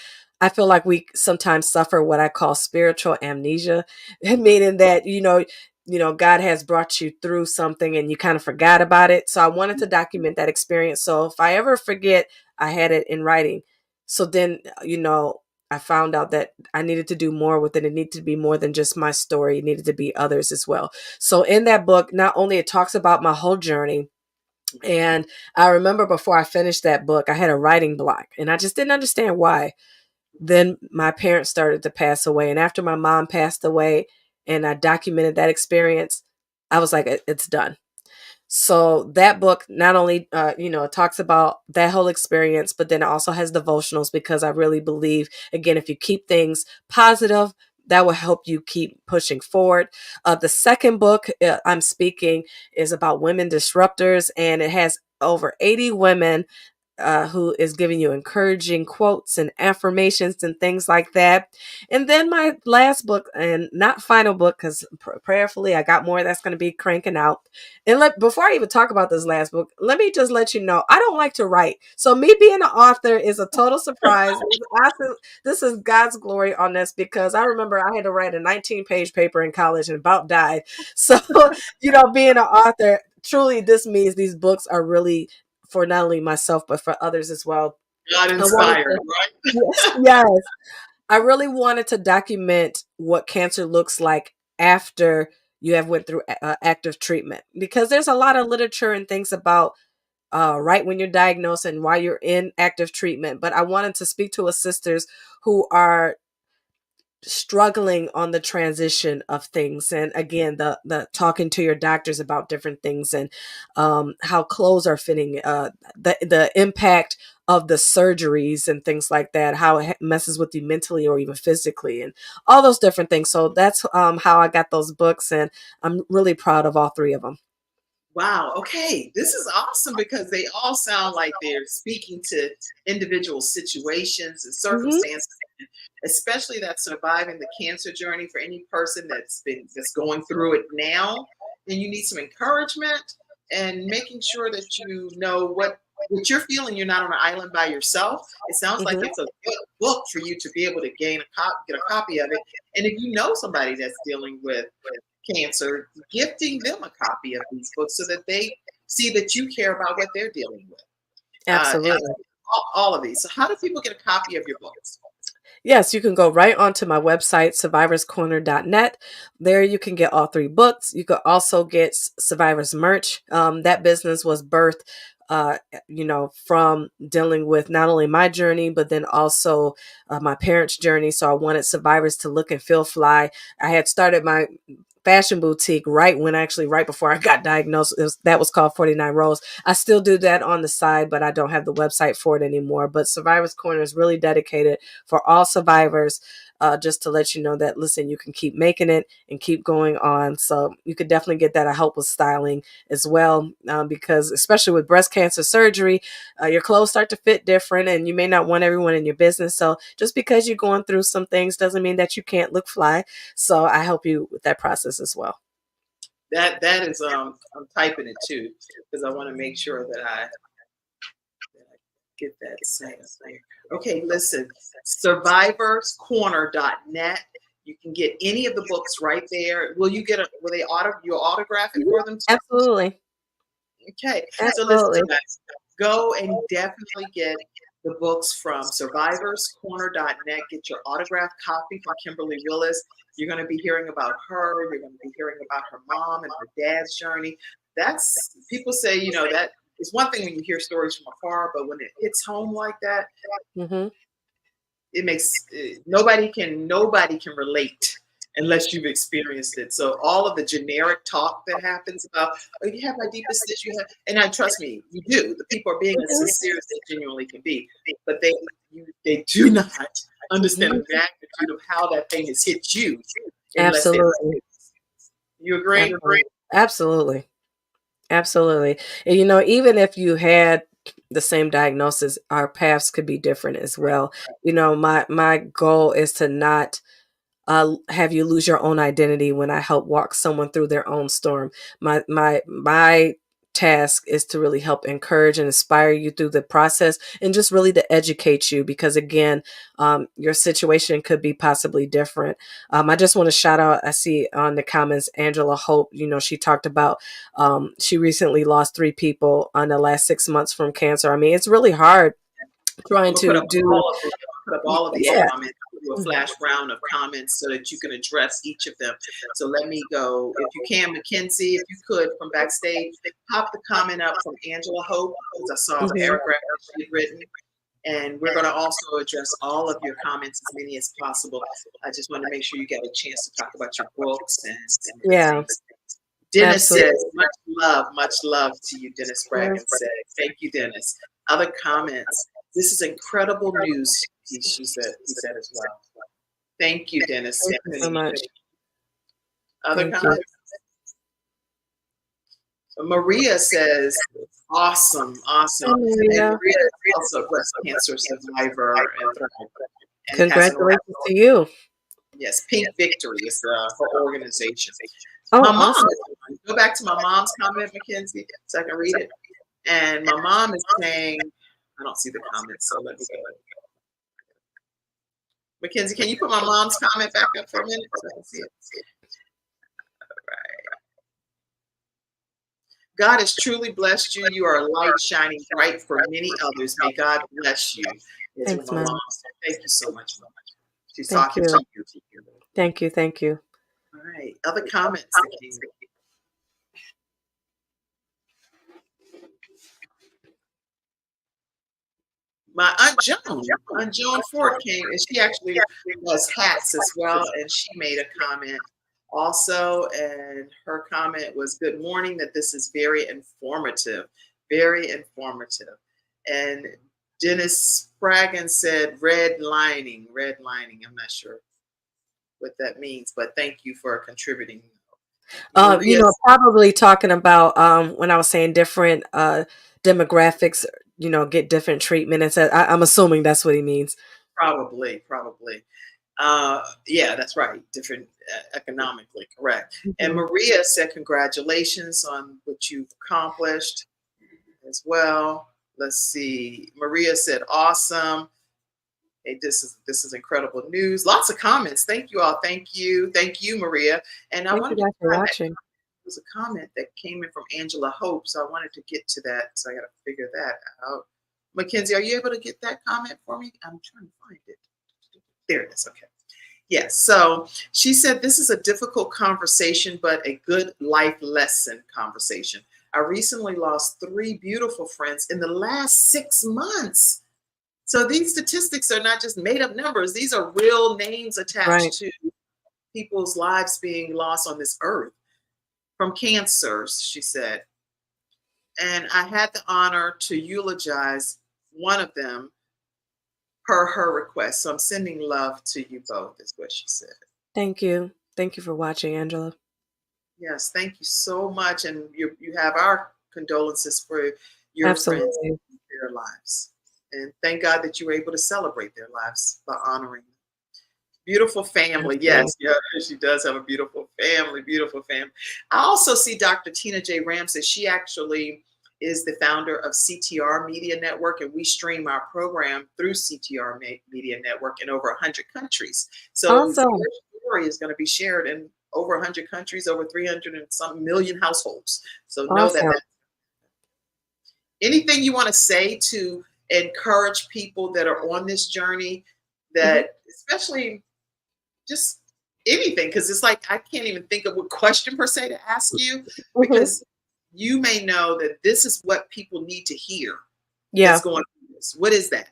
I feel like we sometimes suffer what I call spiritual amnesia, meaning that, God has brought you through something and you kind of forgot about it. So I wanted to document that experience. So if I ever forget, I had it in writing. So then, I found out that I needed to do more with it. It needed to be more than just my story. It needed to be others as well. So in that book, not only it talks about my whole journey, and I remember before I finished that book, I had a writing block and I just didn't understand why. Then my parents started to pass away. And after my mom passed away and I documented that experience, I was like, it's done. So that book not only, it talks about that whole experience, but then it also has devotionals because I really believe, again, if you keep things positive, that will help you keep pushing forward. The second book I'm speaking is about women disruptors, and it has over 80 women who is giving you encouraging quotes and affirmations and things like that. And then my last book, and not final book, because prayerfully I got more that's going to be cranking out. And before I even talk about this last book, let me just let you know I don't like to write. So me being an author is a total surprise. This is God's glory on this because I remember I had to write a 19-page paper in college and about died. So, being an author, truly this means these books are really for not only myself but for others as well. God I wanted inspired, to, right? yes, yes. I really wanted to document what cancer looks like after you have went through active treatment because there's a lot of literature and things about right when you're diagnosed and why you're in active treatment. But I wanted to speak to sisters who are struggling on the transition of things, and again the talking to your doctors about different things, and how clothes are fitting, the impact of the surgeries and things like that, how it messes with you mentally or even physically, and all those different things. So that's how I got those books, and I'm really proud of all three of them. Wow. Okay. This is awesome because they all sound like they're speaking to individual situations and Hmm. circumstances, especially that surviving the cancer journey for any person that's going through it now. And you need some encouragement and making sure that you know what you're feeling. You're not on an island by yourself. It sounds like Hmm. it's a good book for you to be able to get a copy of it. And if you know somebody that's dealing with cancer, gifting them a copy of these books so that they see that you care about what they're dealing with. Absolutely. All of these. So, how do people get a copy of your books? Yes, you can go right onto my website, survivorscorner.net. There you can get all three books. You could also get Survivors merch. That business was birthed, from dealing with not only my journey, but then also my parents' journey. So I wanted survivors to look and feel fly. I had started my fashion boutique right before I got diagnosed. That was called 49 Rows. I still do that on the side, but I don't have the website for it anymore. But Survivors Corner is really dedicated for all survivors, just to let you know that, listen, you can keep making it and keep going on. So you could definitely get that. I help with styling as well, because especially with breast cancer surgery, your clothes start to fit different and you may not want everyone in your business. So just because you're going through some things doesn't mean that you can't look fly. So I help you with that process as well. That is I'm typing it too because I want to make sure that I get that set up there. Okay, listen, survivorscorner.net. You can get any of the books right there. Will they you'll autograph it Mhm. for them too? Absolutely. Okay. So listen, Absolutely. guys, go and definitely get the books from survivorscorner.net. Get your autographed copy from Kimberly Willis. You're going to be hearing about her. You're going to be hearing about her mom and her dad's journey. That's people say, that is one thing when you hear stories from afar, but when it hits home like that, Hmm. it makes nobody can relate unless you've experienced it. So all of the generic talk that happens about, oh, you have my deepest issue, and I trust me, you do. The people are being as sincere as they genuinely can be, but they do not understand the magnitude of how that thing has hit you unless they. Absolutely. You agree? Absolutely. Absolutely. And even if you had the same diagnosis, our paths could be different as well. My goal is to not have you lose your own identity when I help walk someone through their own storm. My task is to really help encourage and inspire you through the process, and just really to educate you, because again, your situation could be possibly different. I just want to shout out, I see on the comments, Angela Hope, she talked about, she recently lost 3 people on the last 6 months from cancer. I mean, it's really hard trying I'm gonna to do. put up all of these Yeah. comments, do a flash round of comments so that you can address each of them. So let me go. If you can, Mackenzie, if you could from backstage, pop the comment up from Angela Hope, because I saw the paragraph that she had written. And we're going to also address all of your comments, as many as possible. I just want to make sure you get a chance to talk about your books and Yeah. things. Dennis Absolutely. says, much love to you, Dennis Spraggin said. Thank you, Dennis. Other comments. This is incredible news, he said as well. Thank you, Dennis. Thank you so much. Other comments? Maria says, awesome. And Maria is also a breast cancer survivor. And congratulations to you. Yes, Pink Victory is her organization. Oh, my mom, awesome. Go back to my mom's comment, Mackenzie, so I can read it. And my mom is saying, I don't see the comments, so let me go. Mackenzie, can you put my mom's comment back up for a minute so I can see it? All right. God has truly blessed you. You are a light shining bright for many others. May God bless you. Thanks, Mom. Thank you so much, Mom. She's Thank talking you. to you. Thank you. All right. Other comments? My Aunt Joan Ford came, and she actually does hats as well, and she made a comment also, and her comment was, good morning, that this is very informative. And Dennis Spraggin said redlining. I'm not sure what that means, but thank you for contributing. Probably talking about when I was saying different demographics, get different treatment. And said, I'm assuming that's what he means. Probably. Yeah, that's right. Different economically, correct. And Maria said, congratulations on what you've accomplished as well. Let's see. Maria said, awesome. Hey, this is incredible news. Lots of comments. Thank you all. Thank you, Maria. And I wanted to watching. There was a comment that came in from Angela Hope, so I wanted to get to that. So I got to figure that out. Mackenzie, are you able to get that comment for me? I'm trying to find it. There it is. Okay. Yes. So she said, this is a difficult conversation, but a good life lesson conversation. I recently lost 3 beautiful friends in the last 6 months. So these statistics are not just made up numbers. These are real names attached to people's lives being lost on this earth from cancers, she said. And I had the honor to eulogize one of them per her request. So I'm sending love to you both, is what she said. Thank you. Thank you for watching, Angela. Yes, thank you so much. And you have our condolences for your friends and their lives. And thank God that you were able to celebrate their lives by honoring them. Beautiful family. Yes, she does have a beautiful family. I also see Dr. Tina J. Ramsey. She actually is the founder of CTR Media Network, and we stream our program through CTR Media Network in over 100 countries. So your story is going to be shared in over 100 countries, over 300 and some million households. So know that. Anything you want to say to encourage people that are on this journey, that especially just anything, because it's like I can't even think of what question per se to ask you, because you may know that this is what people need to hear. Yeah. That's going through this. What is that?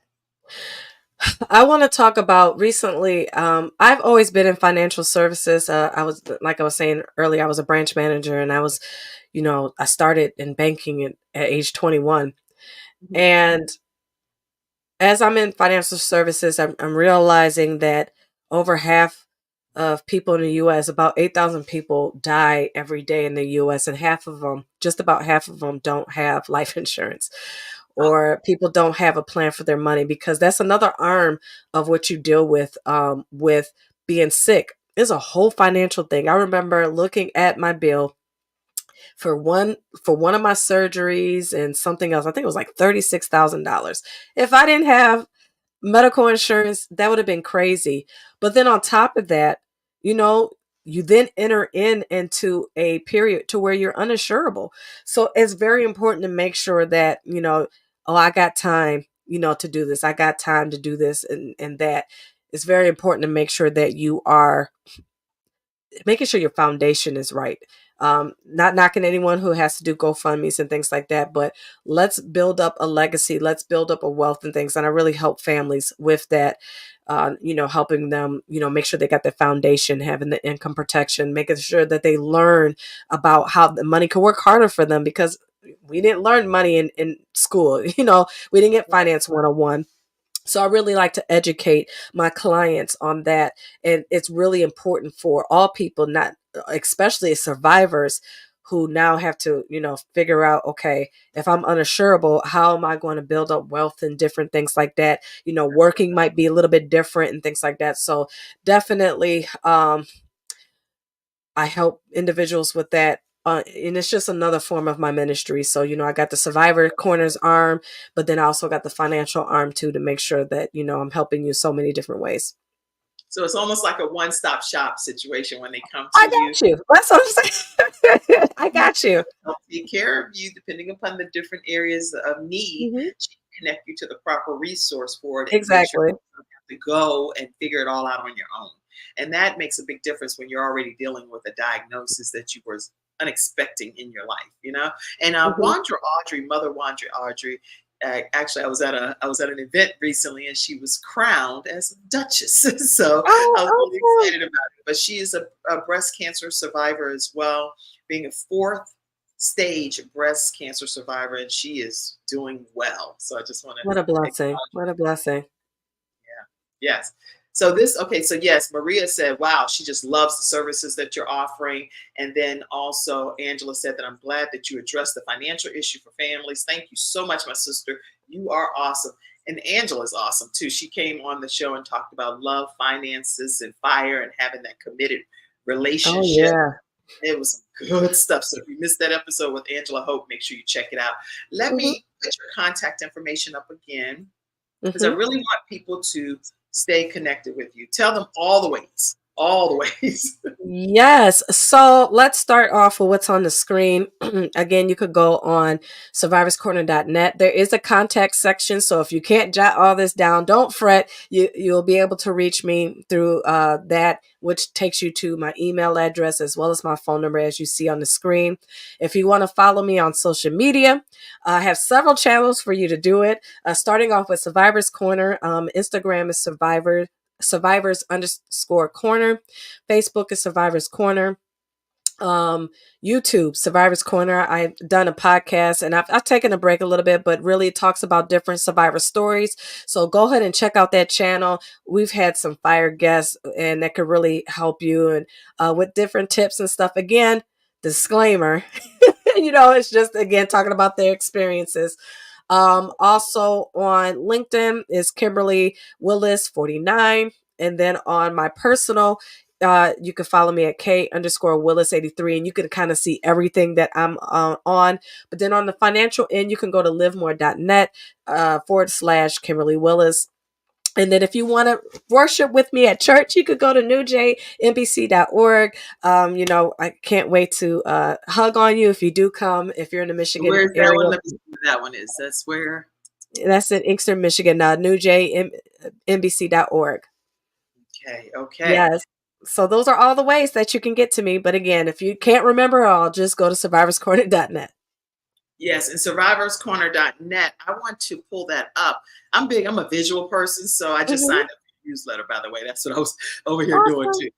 I want to talk about recently. I've always been in financial services. Like I was saying earlier, I was a branch manager, and I started in banking at age 21. Mhm. And as I'm in financial services, I'm realizing that over half of people in the U.S., about 8,000 people die every day in the U.S., and just about half of them, don't have life insurance, Oh, or people don't have a plan for their money, because that's another arm of what you deal with being sick. It's a whole financial thing. I remember looking at my bill for one of my surgeries and something else. I think it was like $36,000. If I didn't have medical insurance, that would have been crazy. But then on top of that, you know, you then enter into a period to where you're uninsurable. So it's very important to make sure that, oh, I got time, to do this. I got time to do this and that. It's very important to make sure that you are making sure your foundation is right. Not knocking anyone who has to do GoFundMe's and things like that, but let's build up a legacy. Let's build up a wealth and things. And I really help families with that. Helping them, make sure they got their foundation, having the income protection, making sure that they learn about how the money can work harder for them, because we didn't learn money in school. We didn't get finance 101. So I really like to educate my clients on that. And it's really important for all people, not especially survivors, who now have to, figure out, okay, if I'm uninsurable, how am I going to build up wealth and different things like that? Working might be a little bit different and things like that. So definitely, I help individuals with that. And it's just another form of my ministry. So, I got the survivor corners arm, but then I also got the financial arm too, to make sure that, I'm helping you so many different ways. so it's almost like a one-stop shop situation when they come I to you. got you. That's what I'm saying. I Yeah, got you. help take care of you depending upon the different areas of need. Hmm. She can connect you to the proper resource for it and make sure Exactly. you don't have to go and figure it all out on your own. And that makes a big difference when you're already dealing with a diagnosis that you were unexpecting in your life, you know. And Hmm. Mother Wandra Audrey. Actually, I was at an event recently, and she was crowned as Duchess. So Oh, I was really awesome. excited about it. But she is a breast cancer survivor as well, being a fourth stage breast cancer survivor, and she is doing well. So I just want What a to blessing. acknowledge. What a blessing. Yeah. Yes. So yes, Maria said, wow, she just loves the services that you're offering. And then also Angela said that I'm glad that you addressed the financial issue for families. Thank you so much, my sister. You are awesome. And Angela's awesome too. She came on the show and talked about love, finances, and fire and having that committed Oh, relationship. yeah. It was some good stuff. So if you missed that episode with Angela Hope, make sure you check it out. Let Hmm. me put your contact information up again because I Hmm. really want people to stay connected with you. Tell them all the ways, all the ways. Yes. So let's start off with what's on the screen. Again, you could go on survivorscorner.net. There is a contact section. So if you can't jot all this down, don't fret. You'll be able to reach me through that, which takes you to my email address as well as my phone number, as you see on the screen. If you want to follow me on social media, I have several channels for you to do it. Starting off with Survivors Corner. Instagram is survivors underscore corner. Facebook is Survivors Corner. Um, YouTube, Survivors Corner. I've done a podcast, and I've taken a break a little bit, but really it talks about different survivor stories. So go ahead and check out that channel. We've had some fire guests, and that could really help you and with different tips and stuff. Again, disclaimer, it's just again talking about their experiences. Also on LinkedIn is Kimberly Willis 49. And then on my personal, you can follow me at K underscore Willis 83, and you can kind of see everything that I'm on. But then on the financial end, you can go to livemore.net / Kimberly Willis. And then if you want to worship with me at church, you could go to newjmbc.org. I can't wait to hug on you if you do come, if you're in the Michigan Where's that one? area. Let me see where that one is. That's where. That's in Inkster, Michigan, newjmbc.org. Okay. Okay. Yes. So those are all the ways that you can get to me. But again, if you can't remember all, just go to survivorscorner.net. Yes, and survivorscorner.net. I want to pull that up. I'm a visual person, so I just Hmm. signed up for the newsletter, by the way. That's what I was over here doing Awesome. too.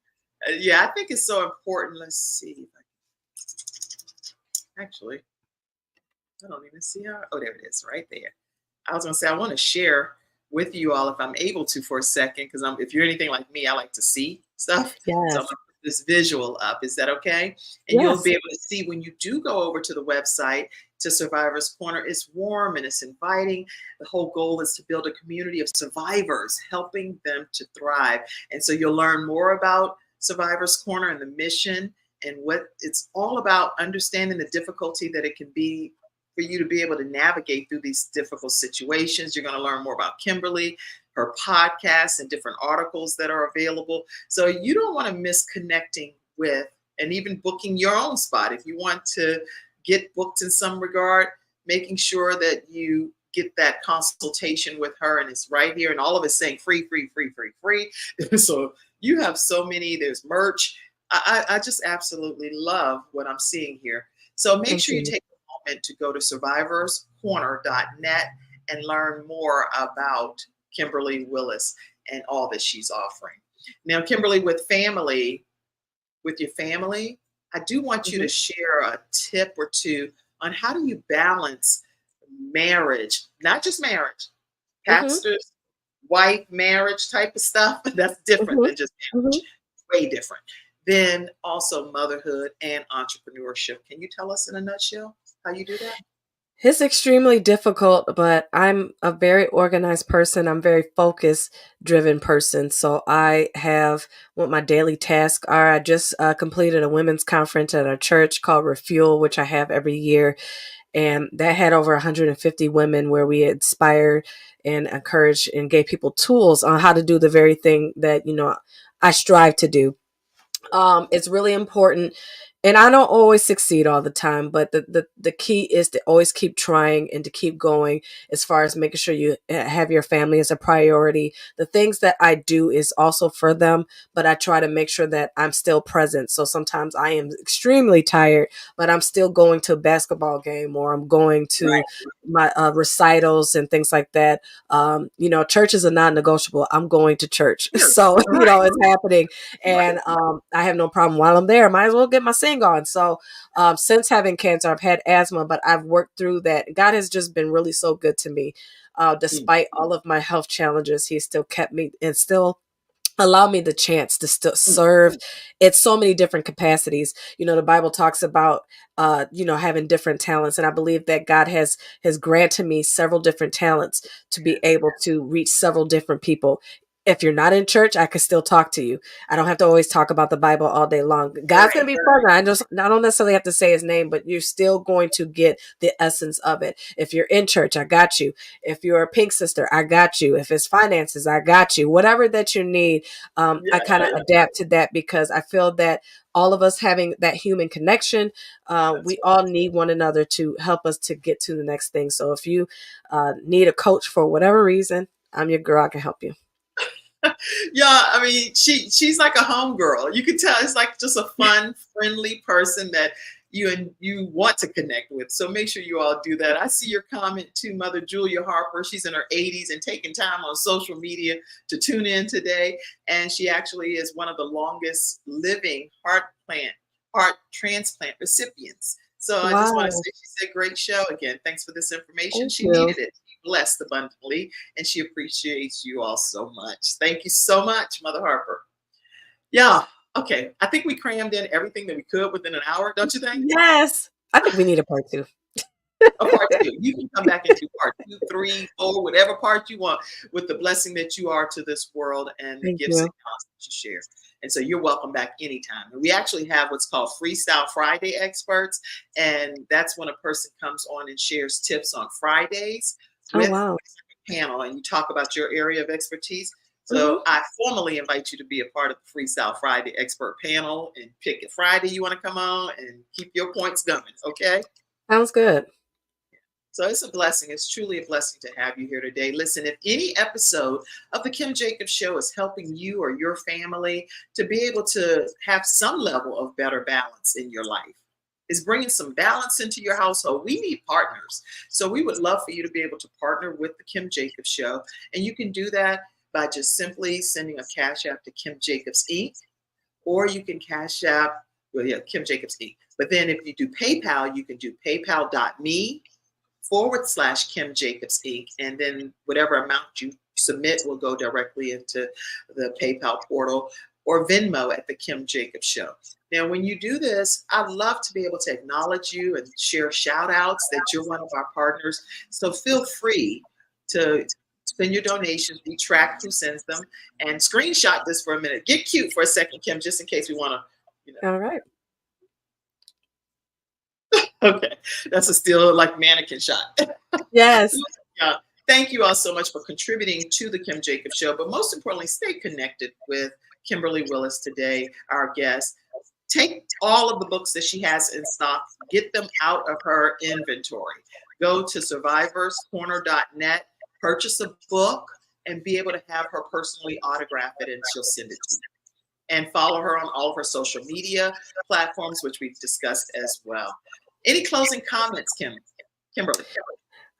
Yeah, I think it's so important. Let's see. Actually, I don't even see how. Oh, there it is, right there. I was going to say, I want to share with you all if I'm able to for a second, because if you're anything like me, I like to see stuff. So I'm going Yes. to put this visual up. Is that okay? And you'll be Yes. able to see when you do go over to the website to Survivors Corner, it's warm and it's inviting. The whole goal is to build a community of survivors, helping them to thrive. And so you'll learn more about Survivors Corner and the mission and what it's all about, understanding the difficulty that it can be for you to be able to navigate through these difficult situations. You're going to learn more about Kimberly, her podcasts, and different articles that are available. So you don't want to miss connecting with and even booking your own spot. If you want to get booked in some regard, making sure that you get that consultation with her, and it's right here, and all of it's saying free, free, free, free, free. So you have so many, there's merch. I just absolutely love what I'm seeing here. So make Thank sure you you. take to go to survivorscorner.net and learn more about Kimberly Willis and all that she's offering. Now, Kimberly, with your family, I do want you Hmm. to share a tip or two on how do you balance marriage, not just marriage, Hmm. pastor's wife marriage type of stuff. That's different Hmm. than just Hmm. marriage, way different. Then also motherhood and entrepreneurship. Can you tell us in a nutshell how you do that? It's extremely difficult, but I'm a very organized person. I'm very focus driven person. So I have what my daily tasks are. I just completed a women's conference at a church called Refuel, which I have every year. And that had over 150 women where we inspired and encouraged and gave people tools on how to do the very thing that, I strive to do. It's really important, and I don't always succeed all the time, but the key is to always keep trying and to keep going as far as making sure you have your family as a priority. The things that I do is also for them, but I try to make sure that I'm still present. So sometimes I am extremely tired, but I'm still going to a basketball game, or I'm going to Right. my recitals and things like that. Church is a non-negotiable. I'm going to church. Sure. So Right. it's happening. Right. And I have no problem while I'm there. Might as well get my sing on. So since having cancer, I've had asthma, but I've worked through that. God has just been really so good to me. Mm. Despite all of my health challenges, He still kept me and still allow me the chance to still Mm. serve at so many different capacities. The Bible talks about having different talents, and I believe that God has granted me several different talents to be Yes. able to reach several different people. If you're not in church, I can still talk to you. I don't have to always talk about the Bible all day long. God's going Right. to be present. I don't necessarily have to say His name, but you're still going to get the essence of it. If you're in church, I got you. If you're a pink sister, I got you. If it's finances, I got you. Whatever that you need, Yeah. I kind of Yeah. adapt to that because I feel that all of us having that human connection, That's we all need one another to help us to get to the next thing. So if you need a coach for whatever reason, I'm your girl. I can help you. Yeah, I mean, she's like a homegirl. You can tell it's like just a fun, friendly person that you want to connect with. So make sure you all do that. I see your comment to Mother Julia Harper. She's in her 80s and taking time on social media to tune in today. And she actually is one of the longest living heart transplant recipients. So I just want to Wow. say she said, great show again. Thanks for this information. Thank She you. needed it. Blessed abundantly, and she appreciates you all so much. Thank you so much, Mother Harper. Yeah. Okay. I think we crammed in everything that we could within an hour, don't you think? Yes. I think we need a part two. A part two. You can come back and do part two, three, four, whatever part you want with the blessing that you are to this world and the Thank gifts and you. talents that you share. And so you're welcome back anytime. And we actually have what's called Freestyle Friday experts. And that's when a person comes on and shares tips on Fridays Oh, with wow. a panel and you talk about your area of expertise. Hmm. So I formally invite you to be a part of the Freestyle Friday expert panel and pick a Friday you want to come on and keep your points coming. Okay. Sounds good. So it's a blessing. It's truly a blessing to have you here today. Listen, if any episode of the Kim Jacobs Show is helping you or your family to be able to have some level of better balance in your life, is bringing some balance into your household. We need partners. So we would love for you to be able to partner with the Kim Jacobs Show. And you can do that by just simply sending a cash app to Kim Jacobs Inc. Or you can cash app, well, yeah, Kim Jacobs Inc. But then if you do PayPal, you can do paypal.me/Kim Jacobs Inc. And then whatever amount you submit will go directly into the PayPal portal, or Venmo at the Kim Jacobs Show. Now, when you do this, I'd love to be able to acknowledge you and share shout outs that you're one of our partners. So feel free to send your donations. We track who sends them, and screenshot this for a minute. Get cute for a second, Kim, just in case we want to, All right. Okay, that's a still like mannequin shot. Yes. Yeah. Thank you all so much for contributing to the Kim Jacobs Show, but most importantly, stay connected with Kimberly Willis today, our guest. Take all of the books that she has in stock, get them out of her inventory. Go to survivorscorner.net, purchase a book, and be able to have her personally autograph it, and she'll send it to you. And follow her on all of her social media platforms, which we've discussed as well. Any closing comments, Kimberly?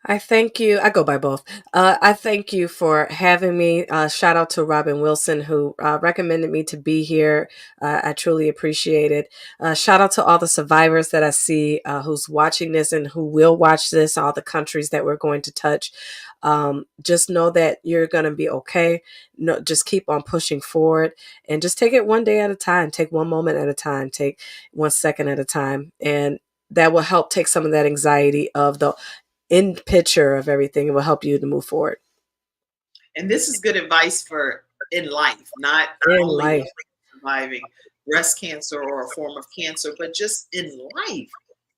I thank you. I go by both. I thank you for having me. Shout out to Robin Wilson, who recommended me to be here. I truly appreciate it. Shout out to all the survivors that I see who's watching this and who will watch this, all the countries that we're going to touch. Just know that you're going to be okay. No, just keep on pushing forward and just take it one day at a time. Take one moment at a time. Take 1 second at a time. And that will help take some of that anxiety of the in picture of everything. It will help you to move forward. And this is good advice for in life, not In only life. surviving breast cancer or a form of cancer, but just in life.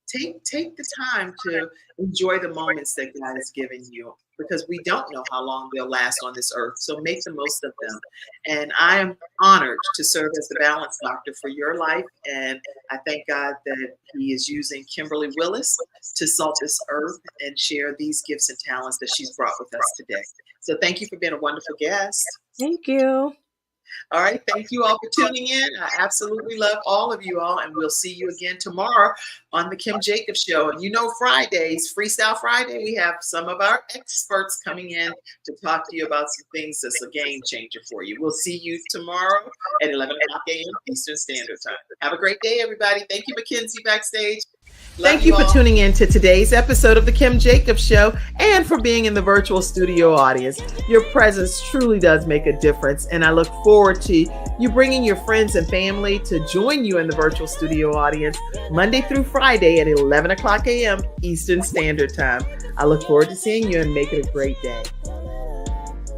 Take the time to enjoy the moments that God has given you, because we don't know how long they'll last on this earth. So make the most of them. And I am honored to serve as the balance doctor for your life. And I thank God that He is using Kimberly Willis to salt this earth and share these gifts and talents that she's brought with us today. So thank you for being a wonderful guest. Thank you. All right. Thank you all for tuning in. I absolutely love all of you all. And we'll see you again tomorrow on the Kim Jacobs Show. And Fridays, Freestyle Friday, we have some of our experts coming in to talk to you about some things that's a game changer for you. We'll see you tomorrow at 11 o'clock a.m. Eastern Standard Time. Have a great day, everybody. Thank you, Mackenzie, backstage. Thank you for tuning in to today's episode of the Kim Jacobs Show and for being in the virtual studio audience. Your presence truly does make a difference, and I look forward to you bringing your friends and family to join you in the virtual studio audience Monday through Friday at 11 o'clock a.m. Eastern Standard Time. I look forward to seeing you and make it a great day.